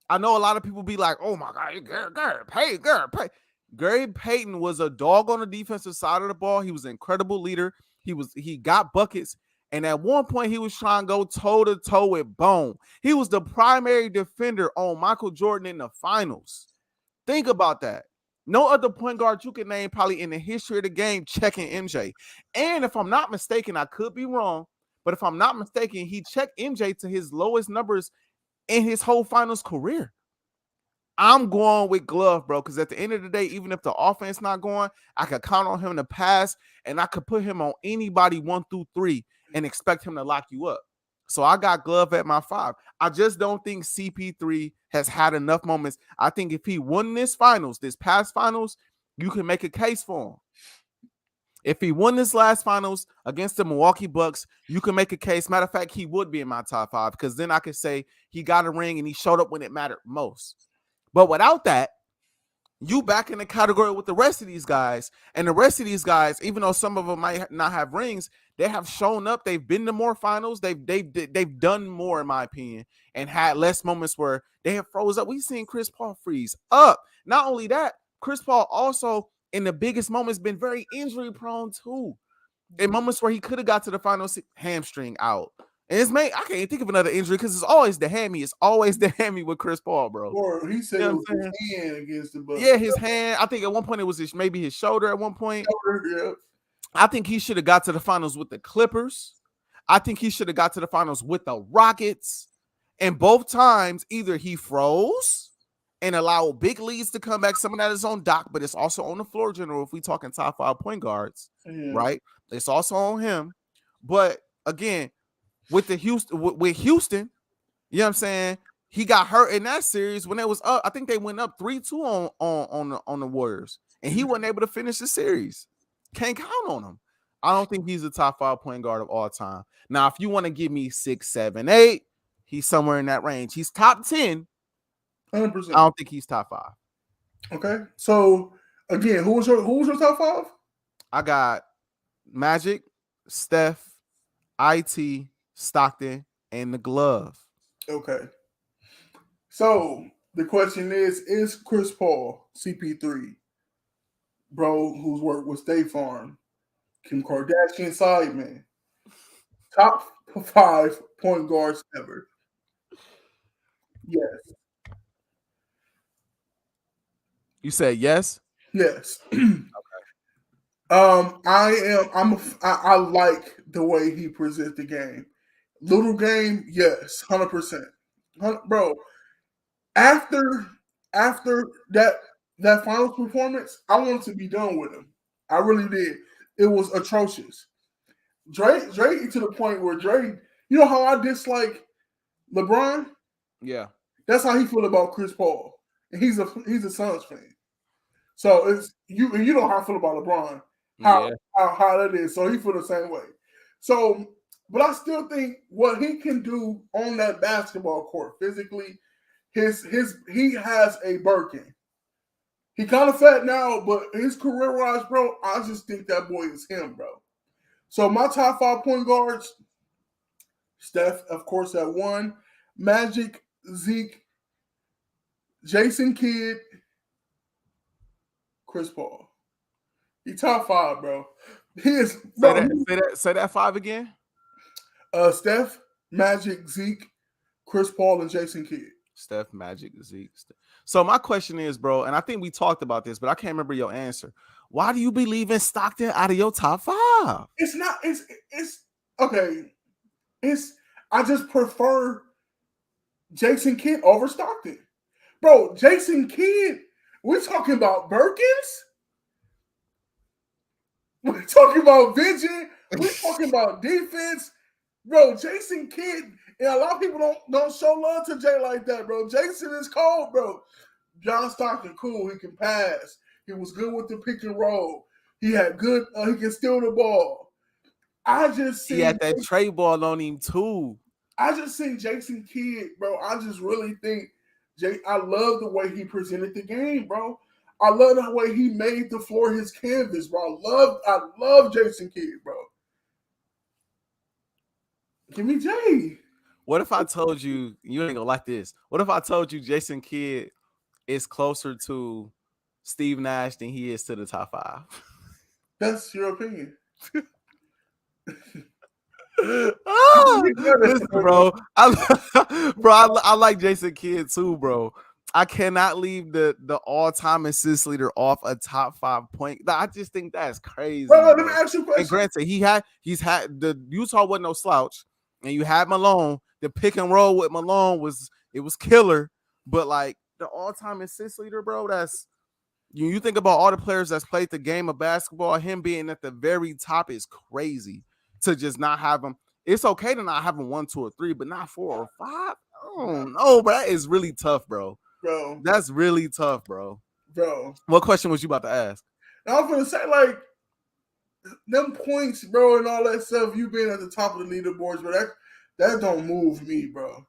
I know a lot of people be like, oh my God, Gary Payton. Gary Payton was a dog on the defensive side of the ball. He was an incredible leader. He got buckets, And at one point, he was trying to go toe-to-toe with Bone. He was the primary defender on Michael Jordan in the finals. Think about that. No other point guard you can name probably in the history of the game checking MJ. And if I'm not mistaken, I could be wrong, but if I'm not mistaken, he checked MJ to his lowest numbers in his whole finals career. I'm going with Glove, bro, because at the end of the day, even if the offense not going, I could count on him to pass, and I could put him on anybody 1 through 3 and expect him to lock you up. So I got Glove at my 5. I just don't think CP3 has had enough moments. I think if he won this past finals, you can make a case for him. If he won this last finals against the Milwaukee Bucks, you can make a case. Matter of fact, he would be in my top 5 because then I could say he got a ring and he showed up when it mattered most. But without that, you back in the category with the rest of these guys. And the rest of these guys, even though some of them might not have rings, they have shown up. They've been to more finals. They've done more, in my opinion, and had less moments where they have froze up. We've seen Chris Paul freeze up. Not only that, Chris Paul also, in the biggest moments, been very injury prone too. In moments where he could have got to the finals, hamstring out. And it's I can't think of another injury because it's always the hammy. It's always the hammy with Chris Paul, bro. Or he said it was his hand against the Bucks. Yeah, his hand. I think at one point it was maybe his shoulder at one point. Yeah. I think he should have got to the finals with the Clippers. I think he should have got to the finals with the Rockets. And both times, either he froze and allowed big leads to come back. Some of that is on Doc, but it's also on the floor general if we talking top 5 point guards, right? It's also on him. But again, with Houston, you know what I'm saying? He got hurt in that series when it was up. I think they went up 3-2 on the Warriors, and he wasn't able to finish the series. Can't count on him. I don't think he's a top 5 point guard of all time. Now, if you want to give me 6, 7, 8, he's somewhere in that range. He's top 10. 100%. I don't think he's top 5. Okay. So again, who was your top 5? I got Magic, Steph, IT, Stockton, and the Glove. Okay. So the question is Chris Paul, CP3, bro, who's worked with State Farm, Kim Kardashian Sideman, top 5 point guards ever? Yes. You said yes? Yes. Okay. I like the way he presents the game. Little game, yes, 100%. Bro, after that finals performance, I wanted to be done with him. I really did. It was atrocious. Drake to the point where Drake, you know how I dislike LeBron? Yeah. That's how he feel about Chris Paul. And he's a Suns fan. So it's you know how I feel about LeBron. How that is. So he feel the same way. So, but I still think what he can do on that basketball court physically, he has a Birkin. He kind of fat now, but his career-wise, bro, I just think that boy is him, bro. So my top 5 point guards, Steph, of course, at 1, Magic, Zeke, Jason Kidd, Chris Paul. He top 5, bro. He is. Bro, say that 5 again. Steph, Magic, Zeke, Chris Paul, and Jason Kidd. Steph, Magic, Zeke. So my question is, bro, and I think we talked about this, but I can't remember your answer. Why do you be leaving Stockton out of your top 5? It's not. It's okay. I just prefer Jason Kidd over Stockton, bro. Jason Kidd. We're talking about Birkins. We're talking about vision. We're talking about defense, bro. Jason Kidd. And a lot of people don't show love to Jay like that, bro. Jason is cold, bro. John Stockton, cool. He can pass. He was good with the pick and roll. He had good. He can steal the ball. I just see. He had that trade ball on him too. I just see Jason Kidd, bro. I just really think I love the way he presented the game, bro. I love the way he made the floor his canvas, bro. I love Jason Kidd, bro. Give me Jay. What if I told you ain't gonna like this? What if I told you Jason Kidd is closer to Steve Nash than he is to the top 5? That's your opinion. Listen, bro. I like Jason Kidd too, bro. I cannot leave the all-time assist leader off a top 5 point. I just think that's crazy. Bro, let me ask you a question. And granted, he's had the Utah wasn't no slouch, and you had Malone. The pick and roll with Malone was killer, but like the all-time assist leader, bro, that's you think about all the players that's played the game of basketball, him being at the very top is crazy. To just not have him. It's okay to not have him 1, 2, or 3, but not 4 or 5. Oh no, bro, that is really tough, bro. That's really tough, bro. What question was you about to ask? I was gonna say, like, them points, bro, and all that stuff, you being at the top of the leaderboards, bro, that don't move me, bro.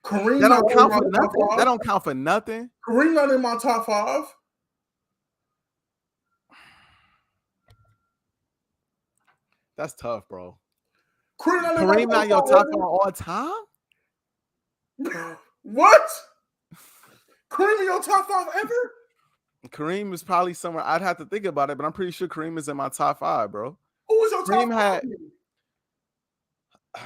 Kareem that don't count for nothing. That don't count for nothing. Kareem not in my top 5. That's tough, bro. Kareem not your top 5 all time? What? Kareem in your top 5 ever? Kareem is probably somewhere. I'd have to think about it, but I'm pretty sure Kareem is in my top 5, bro. Who was your top 5?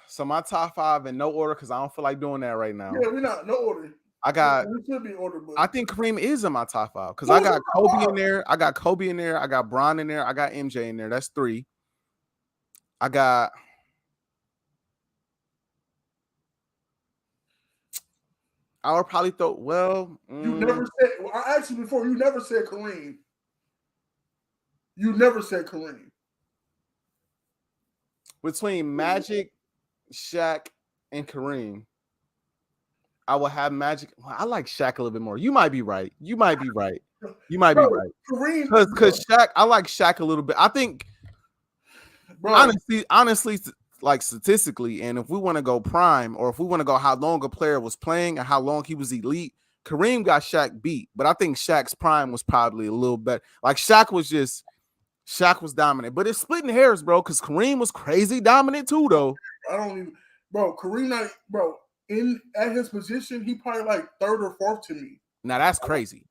So my top 5 in no order because I don't feel like doing that right now. Yeah, we're not no order. We should be order, but I think Kareem is in my top 5 because I got Kobe in there. I got Kobe in there. I got Bron in there. I got MJ in there. That's 3. I would probably throw. Well, you never said. I asked you before. You never said Kareem. You never said Kareem. Between Magic, Shaq, and Kareem, I will have Magic. Well, I like Shaq a little bit more. You might be right. You might be right. Kareem, because Shaq. I like Shaq a little bit. I think. Bro. Honestly, like statistically, and if we want to go prime, or if we want to go how long a player was playing and how long he was elite, Kareem got Shaq beat. But I think Shaq's prime was probably a little better. Like Shaq was dominant. But it's splitting hairs, bro, because Kareem was crazy dominant too, though. Kareem not, bro, at his position, he probably like 3rd or 4th to me. Now that's crazy.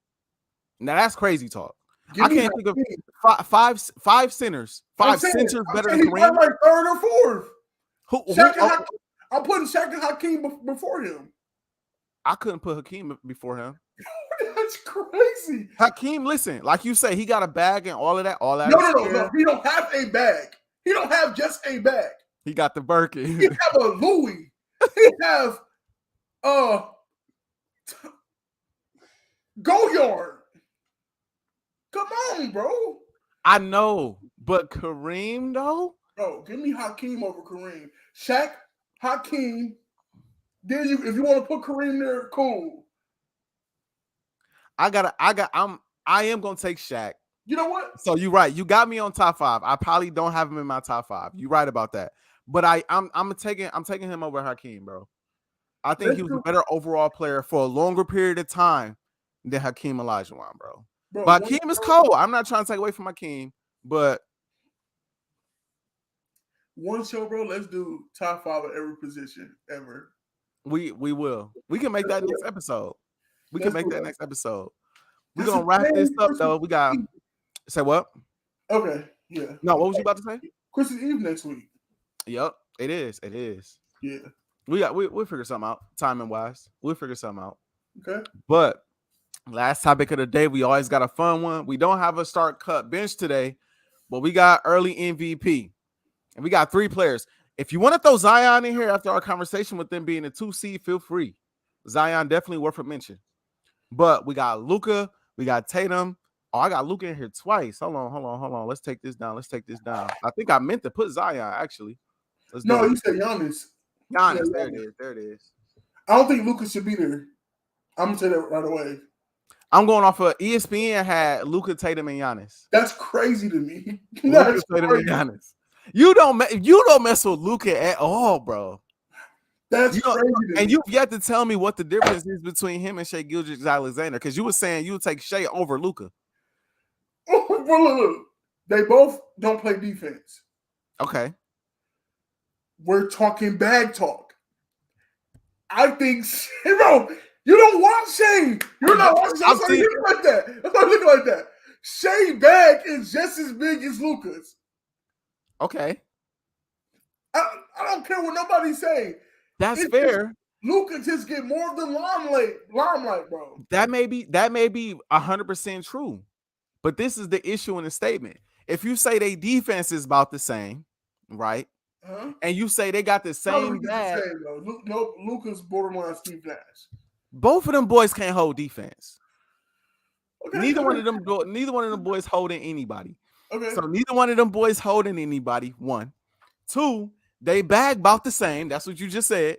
talk. I can't think of five centers. Five centers better than Kareem. Like 3rd or 4th. I'm putting Shaq and Hakeem before him. I couldn't put Hakeem before him. That's crazy. Hakeem, listen, like you say, he got a bag and all of that. No. He don't have a bag. He don't have just a bag. He got the Birkin. He have a Louis. He have Goyard. Come on, bro. I know, but Kareem though? Bro, give me Hakeem over Kareem. Shaq, Hakeem. Then if you want to put Kareem there, cool. I am gonna take Shaq. You know what? So you're right. You got me on top 5. I probably don't have him in my top 5. You're right about that. But I'm taking him over Hakeem, bro. I think he was a better overall player for a longer period of time than Hakeem Olajuwon, bro. But Hakeem is cold. I'm not trying to take away from Hakeem, but one show, bro. Let's do top 5 of every position ever. We will. We can make that next episode. We're gonna wrap this up though. We got say what? Okay, yeah. No, what was you about to say? Christmas Eve next week. Yep, it is. Yeah. We'll figure something out, timing wise. We'll figure something out. Okay. But last topic of the day, we always got a fun one. We don't have a start cut bench today, but we got early MVP. And we got 3 players. If you want to throw Zion in here after our conversation with them being a 2 seed, feel free. Zion definitely worth a mention. But we got Luka, we got Tatum. Oh, I got Luka in here twice. Hold on. Let's take this down. I think I meant to put Zion, actually. You said Giannis. Giannis, there it is. I don't think Luka should be there. I'm gonna say that right away. I'm going off of ESPN had Luka, Tatum, and Giannis. That's crazy to me. Luka, Tatum, and Giannis. You don't mess with Luka at all, bro. That's crazy. And you've yet to tell me what the difference is between him and Shai Gilgeous-Alexander, because you were saying you would take Shai over Luka. Look. They both don't play defense. Okay. We're talking bag talk. I think, bro, you don't watch Shai. You're not watching. I'm not looking like that. Shai bag is just as big as Luka's. Okay. I don't care what nobody's saying. That's It's fair. Luka just get more of the limelight, bro. That may be 100% true. But this is the issue in the statement. If you say they defense is about the same, right? Huh? And you say they got the same bag, no, Luka's borderline Steve Nash. both of them boys can't hold defense. Okay, neither one of them boys holding anybody. Okay. So neither one of them boys holding anybody. One. Two, they bag about the same. That's what you just said.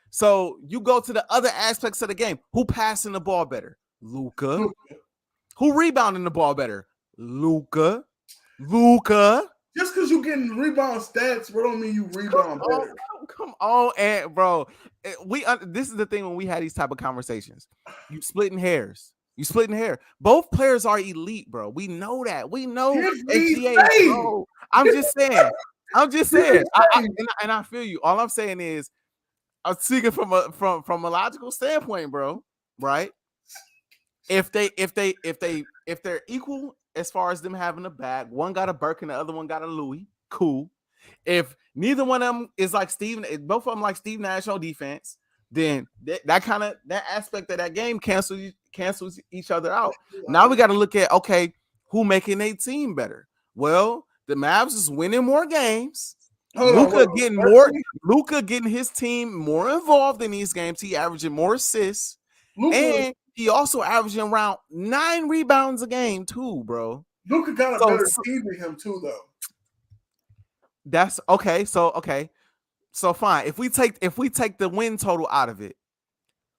So you go to the other aspects of the game. Who passing the ball better? Luka. Who rebounding the ball better? Luka. Just because you're getting rebound stats, bro, don't mean you rebound better. Come on, and bro, this is the thing when we had these type of conversations. You splitting hairs. Both players are elite, bro. We know that. We know SGA, bro. I'm just saying. I feel you. All I'm saying is, I'm speaking from a logical standpoint, bro. Right? If they're equal as far as them having a bag, one got a Birkin, the other one got a Louis. Cool. If neither one of them is like both of them like Steve Nash on defense, then that aspect of that game cancels each other out. Now we got to look at, okay, who making a team better? Well, the Mavs is winning more games. Luka getting his team more involved in these games. He averaging more assists. And he also averaging around 9 rebounds a game too, bro. Luka got a better team than him too, though. That's okay. So fine. If we take the win total out of it,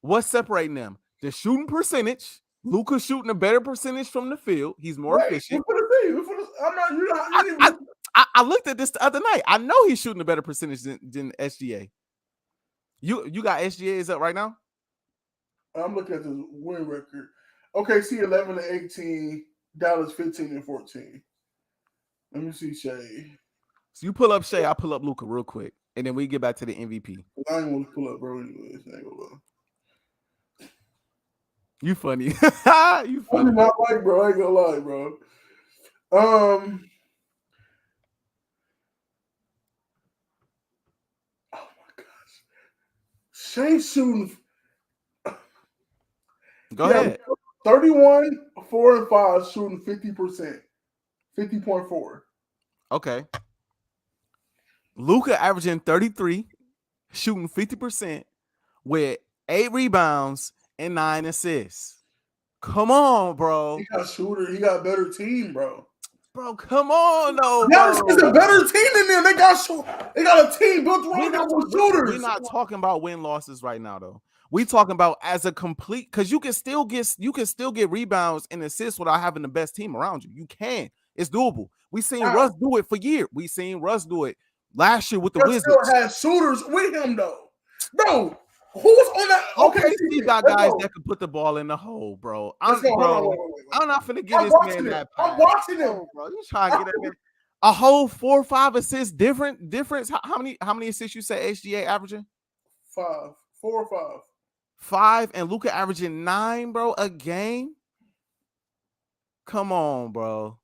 what's separating them? The shooting percentage. Luka shooting a better percentage from the field. He's more efficient. I looked at this the other night. I know he's shooting a better percentage than SGA. You got SGA's up right now? I'm looking at the win record. OKC 11-18, Dallas 15-14. Let me see Shea. So you pull up Shea, I pull up Luka real quick, and then we get back to the MVP. I ain't want to pull up, bro. Anyways, I ain't gonna lie. You funny. You funny. I'm not like, bro. I ain't gonna lie, bro. Oh my gosh. Shea shooting. Go ahead. 31, 4 and 5, shooting 50%. 50.4. Okay. Luka averaging 33, shooting 50% with 8 rebounds and 9 assists. Come on, bro. He got a shooter. He got a better team, bro. Bro, come on, though. Dallas is a better team than them. They got a team built around them with shooters. We're not talking about win losses right now, though. We talking about as a complete, because you can still get rebounds and assists without having the best team around you. You can. It's doable. We seen Russ do it for years. We seen Russ do it last year with the Wizards. Still had shooters with him though. Bro, who's on that? Okay, he got guys that can put the ball in the hole, bro. I'm not finna give this man that pass. I'm watching him, bro. You trying to get him a whole 4 or 5 assists difference? How many assists you say SGA averaging? 5, 4 or 5. 5 and Luka averaging 9, bro, a game. Come on, bro.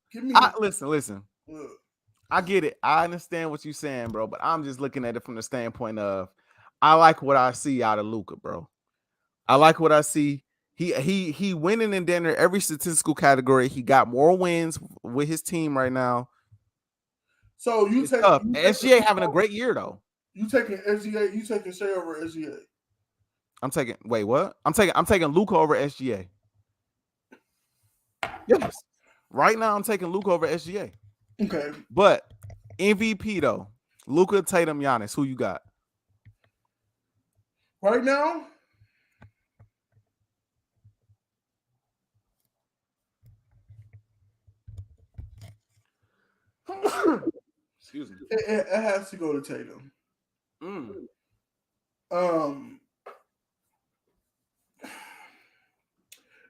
Listen. Look. I get it. I understand what you're saying, bro, but I'm just looking at it from the standpoint of I like what I see out of Luka, bro. I like what I see. He winning in Denver every statistical category. He got more wins with his team right now. So you take SGA having a great year though. You taking SGA? You taking Shea over SGA? I'm taking Luka over SGA. Yes. Right now I'm taking Luka over SGA. Okay. But MVP though, Luka, Tatum, Giannis, who you got? Right now? Excuse me. It has to go to Tatum.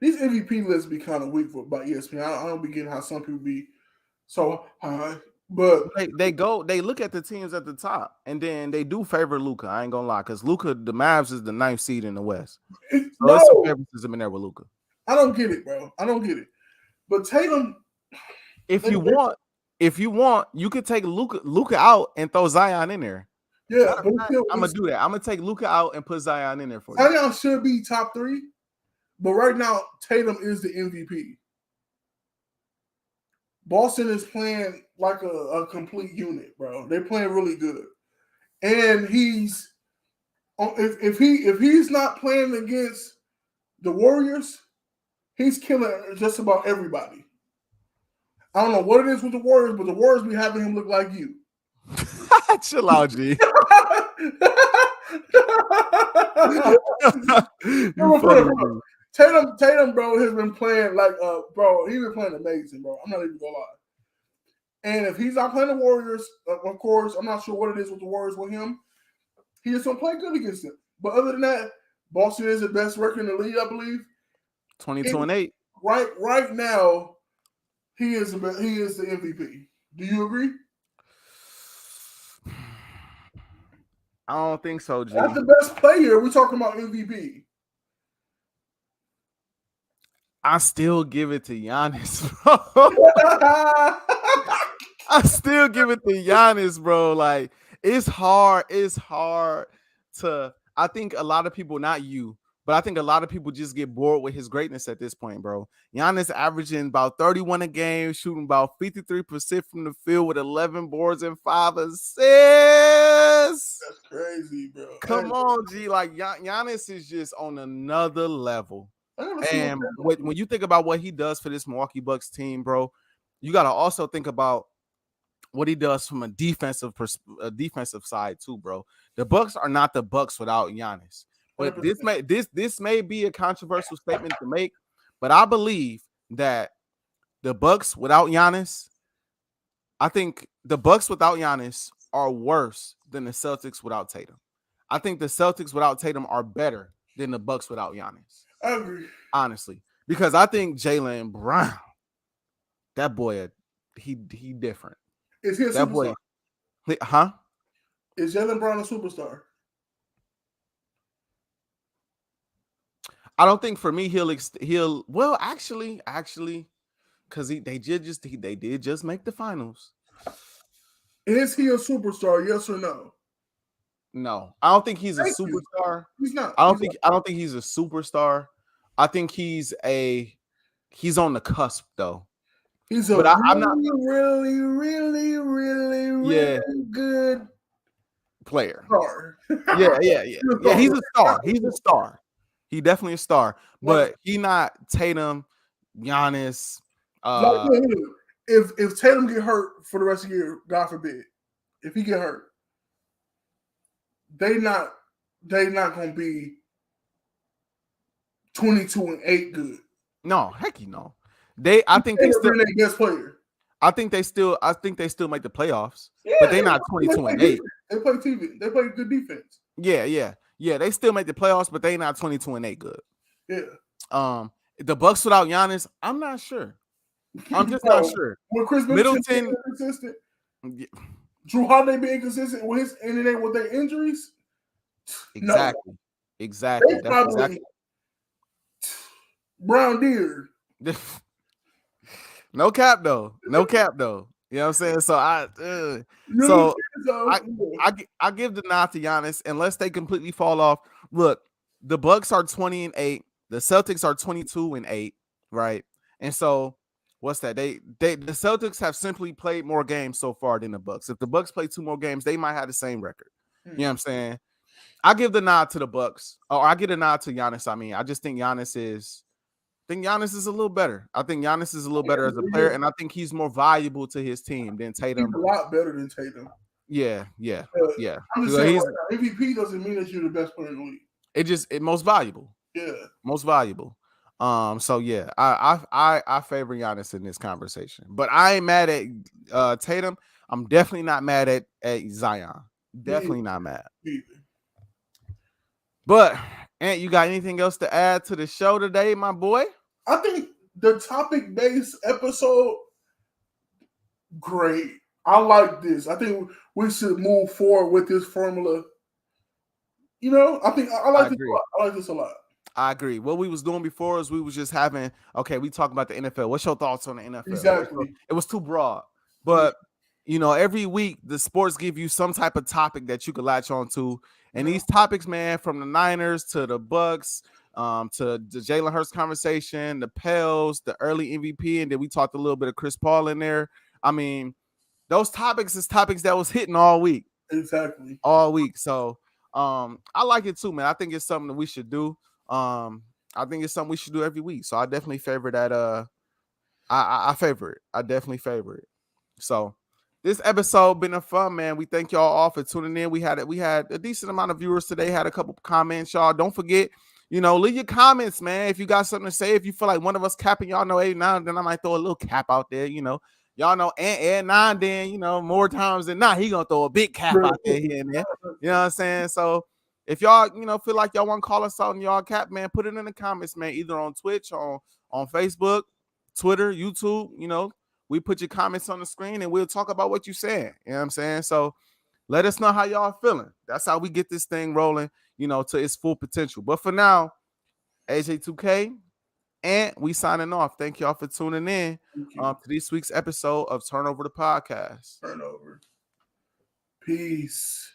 These MVP lists be kind of weak by ESPN. I don't be getting how some people be so high, but they look at the teams at the top, and then they do favor Luka. I ain't gonna lie, because Luka, the Mavs is the 9th seed in the West. So there's some favoritism in there with Luka. I don't get it, bro. I don't get it. But Tatum, if you want, if you want, you could take Luka out and throw Zion in there. Yeah, but I'm gonna do that. I'm gonna take Luka out and put Zion in there for you. Zion should be top 3, but right now Tatum is the MVP. Boston is playing like a complete unit, bro. They're playing really good, and he's if he's not playing against the Warriors, he's killing just about everybody. I don't know what it is with the Warriors, but the Warriors be having him look like you. Chill out, G. Tatum, bro, has been playing like bro, he's been playing amazing, bro. I'm not even gonna lie. And if he's not playing the Warriors, of course, I'm not sure what it is with the Warriors with him. He just don't play good against them. But other than that, Boston is the best record in the league, I believe. 22-8. Right now, he is the MVP. Do you agree? I don't think so, G. That's the best player. We're talking about MVP. I still give it to Giannis, bro. I still give it to Giannis, bro. Like, it's hard. It's hard to. I think a lot of people, not you, but I think a lot of people just get bored with his greatness at this point, bro. Giannis averaging about 31 a game, shooting about 53% from the field with 11 boards and 5 assists. That's crazy, bro. Come on, G. Like, Giannis is just on another level. And when you think about what he does for this Milwaukee Bucks team, bro, you got to also think about what he does from a defensive side too, bro. The Bucks are not the Bucks without Giannis. But this may be a controversial statement to make, but I believe that the Bucks without Giannis, I think the Bucks without Giannis are worse than the Celtics without Tatum. I think the Celtics without Tatum are better than the Bucks without Giannis. I agree. Honestly, because I think Jaylen Brown, that boy, he different. Is he a that superstar? Boy, huh? Is Jaylen Brown a superstar? I don't think for me he'll well actually because they did just make the finals. Is he a superstar? Yes or no? No, I don't think he's a superstar. He's not. I don't think he's a superstar. I think he's on the cusp though. He's a really good player. Star. Yeah. He's a star. He's a star. He definitely a star. But he not Tatum, Giannis. If Tatum get hurt for the rest of the year, God forbid, if he get hurt, they not gonna be 22-8 good. No, heck no. I think they still their best player. I think they still make the playoffs, but they're not 22-8. They play TV. They play good defense. Yeah. They still make the playoffs, but they not 22-8 good. Yeah. The Bucks without Giannis, I'm not sure. I'm just not sure. With Chris Middleton inconsistent, Drew Holiday being inconsistent with his with their injuries. Exactly. No. Exactly. That's exactly. Brown Deer. No cap though. You know what I'm saying? So I give the nod to Giannis unless they completely fall off. Look, the Bucks are 20-8. The Celtics are 22-8, right? And so what's that? The Celtics have simply played more games so far than the Bucks. If the Bucks play 2 more games, they might have the same record. You know what I'm saying? I give the nod to the Bucks. Or I get a nod to Giannis. I mean, I just think Giannis is a little better. I think Giannis is a little better as a player, and I think he's more valuable to his team than Tatum. He's a lot better than Tatum. Yeah. I'm just saying, MVP doesn't mean that you're the best player in the league. It most valuable. Yeah. Most valuable. So yeah, I favor Giannis in this conversation. But I ain't mad at Tatum. I'm definitely not mad at Zion. Definitely not mad. But Ant, you got anything else to add to the show today, my boy? I think the topic-based episode, great. I like this. I think we should move forward with this formula. You know, I think I like this a lot. I like this a lot. I agree. What we was doing before is we was just having, we talk about the NFL. What's your thoughts on the NFL? Exactly. It was too broad. But you know, every week the sports give you some type of topic that you could latch on to. And these topics, man, from the Niners to the Bucks, to the Jalen Hurts conversation, the Pels, the early MVP, and then we talked a little bit of Chris Paul in there. I mean, those topics is topics that was hitting all week. Exactly. All week. So I like it too, man. I think it's something that we should do. I think it's something we should do every week. So I definitely favor that. I favor it. I definitely favor it. So this episode been a fun, man. We thank y'all all for tuning in. We had a decent amount of viewers today. Had a couple comments, y'all. Don't forget, you know, leave your comments, man. If you got something to say, if you feel like one of us capping, y'all know 89, then I might throw a little cap out there. You know, y'all know and 9, then you know more times than not, he gonna throw a big cap out there here and there. You know what I'm saying? So if y'all, you know, feel like y'all want to call us out and y'all cap, man, put it in the comments, man. Either on Twitch, on Facebook, Twitter, YouTube, you know. We put your comments on the screen and we'll talk about what you're saying. You know what I'm saying? So let us know how y'all feeling. That's how we get this thing rolling, you know, to its full potential. But for now, AJ2K, and we signing off. Thank y'all for tuning in to this week's episode of Turnover the Podcast. Turnover. Peace.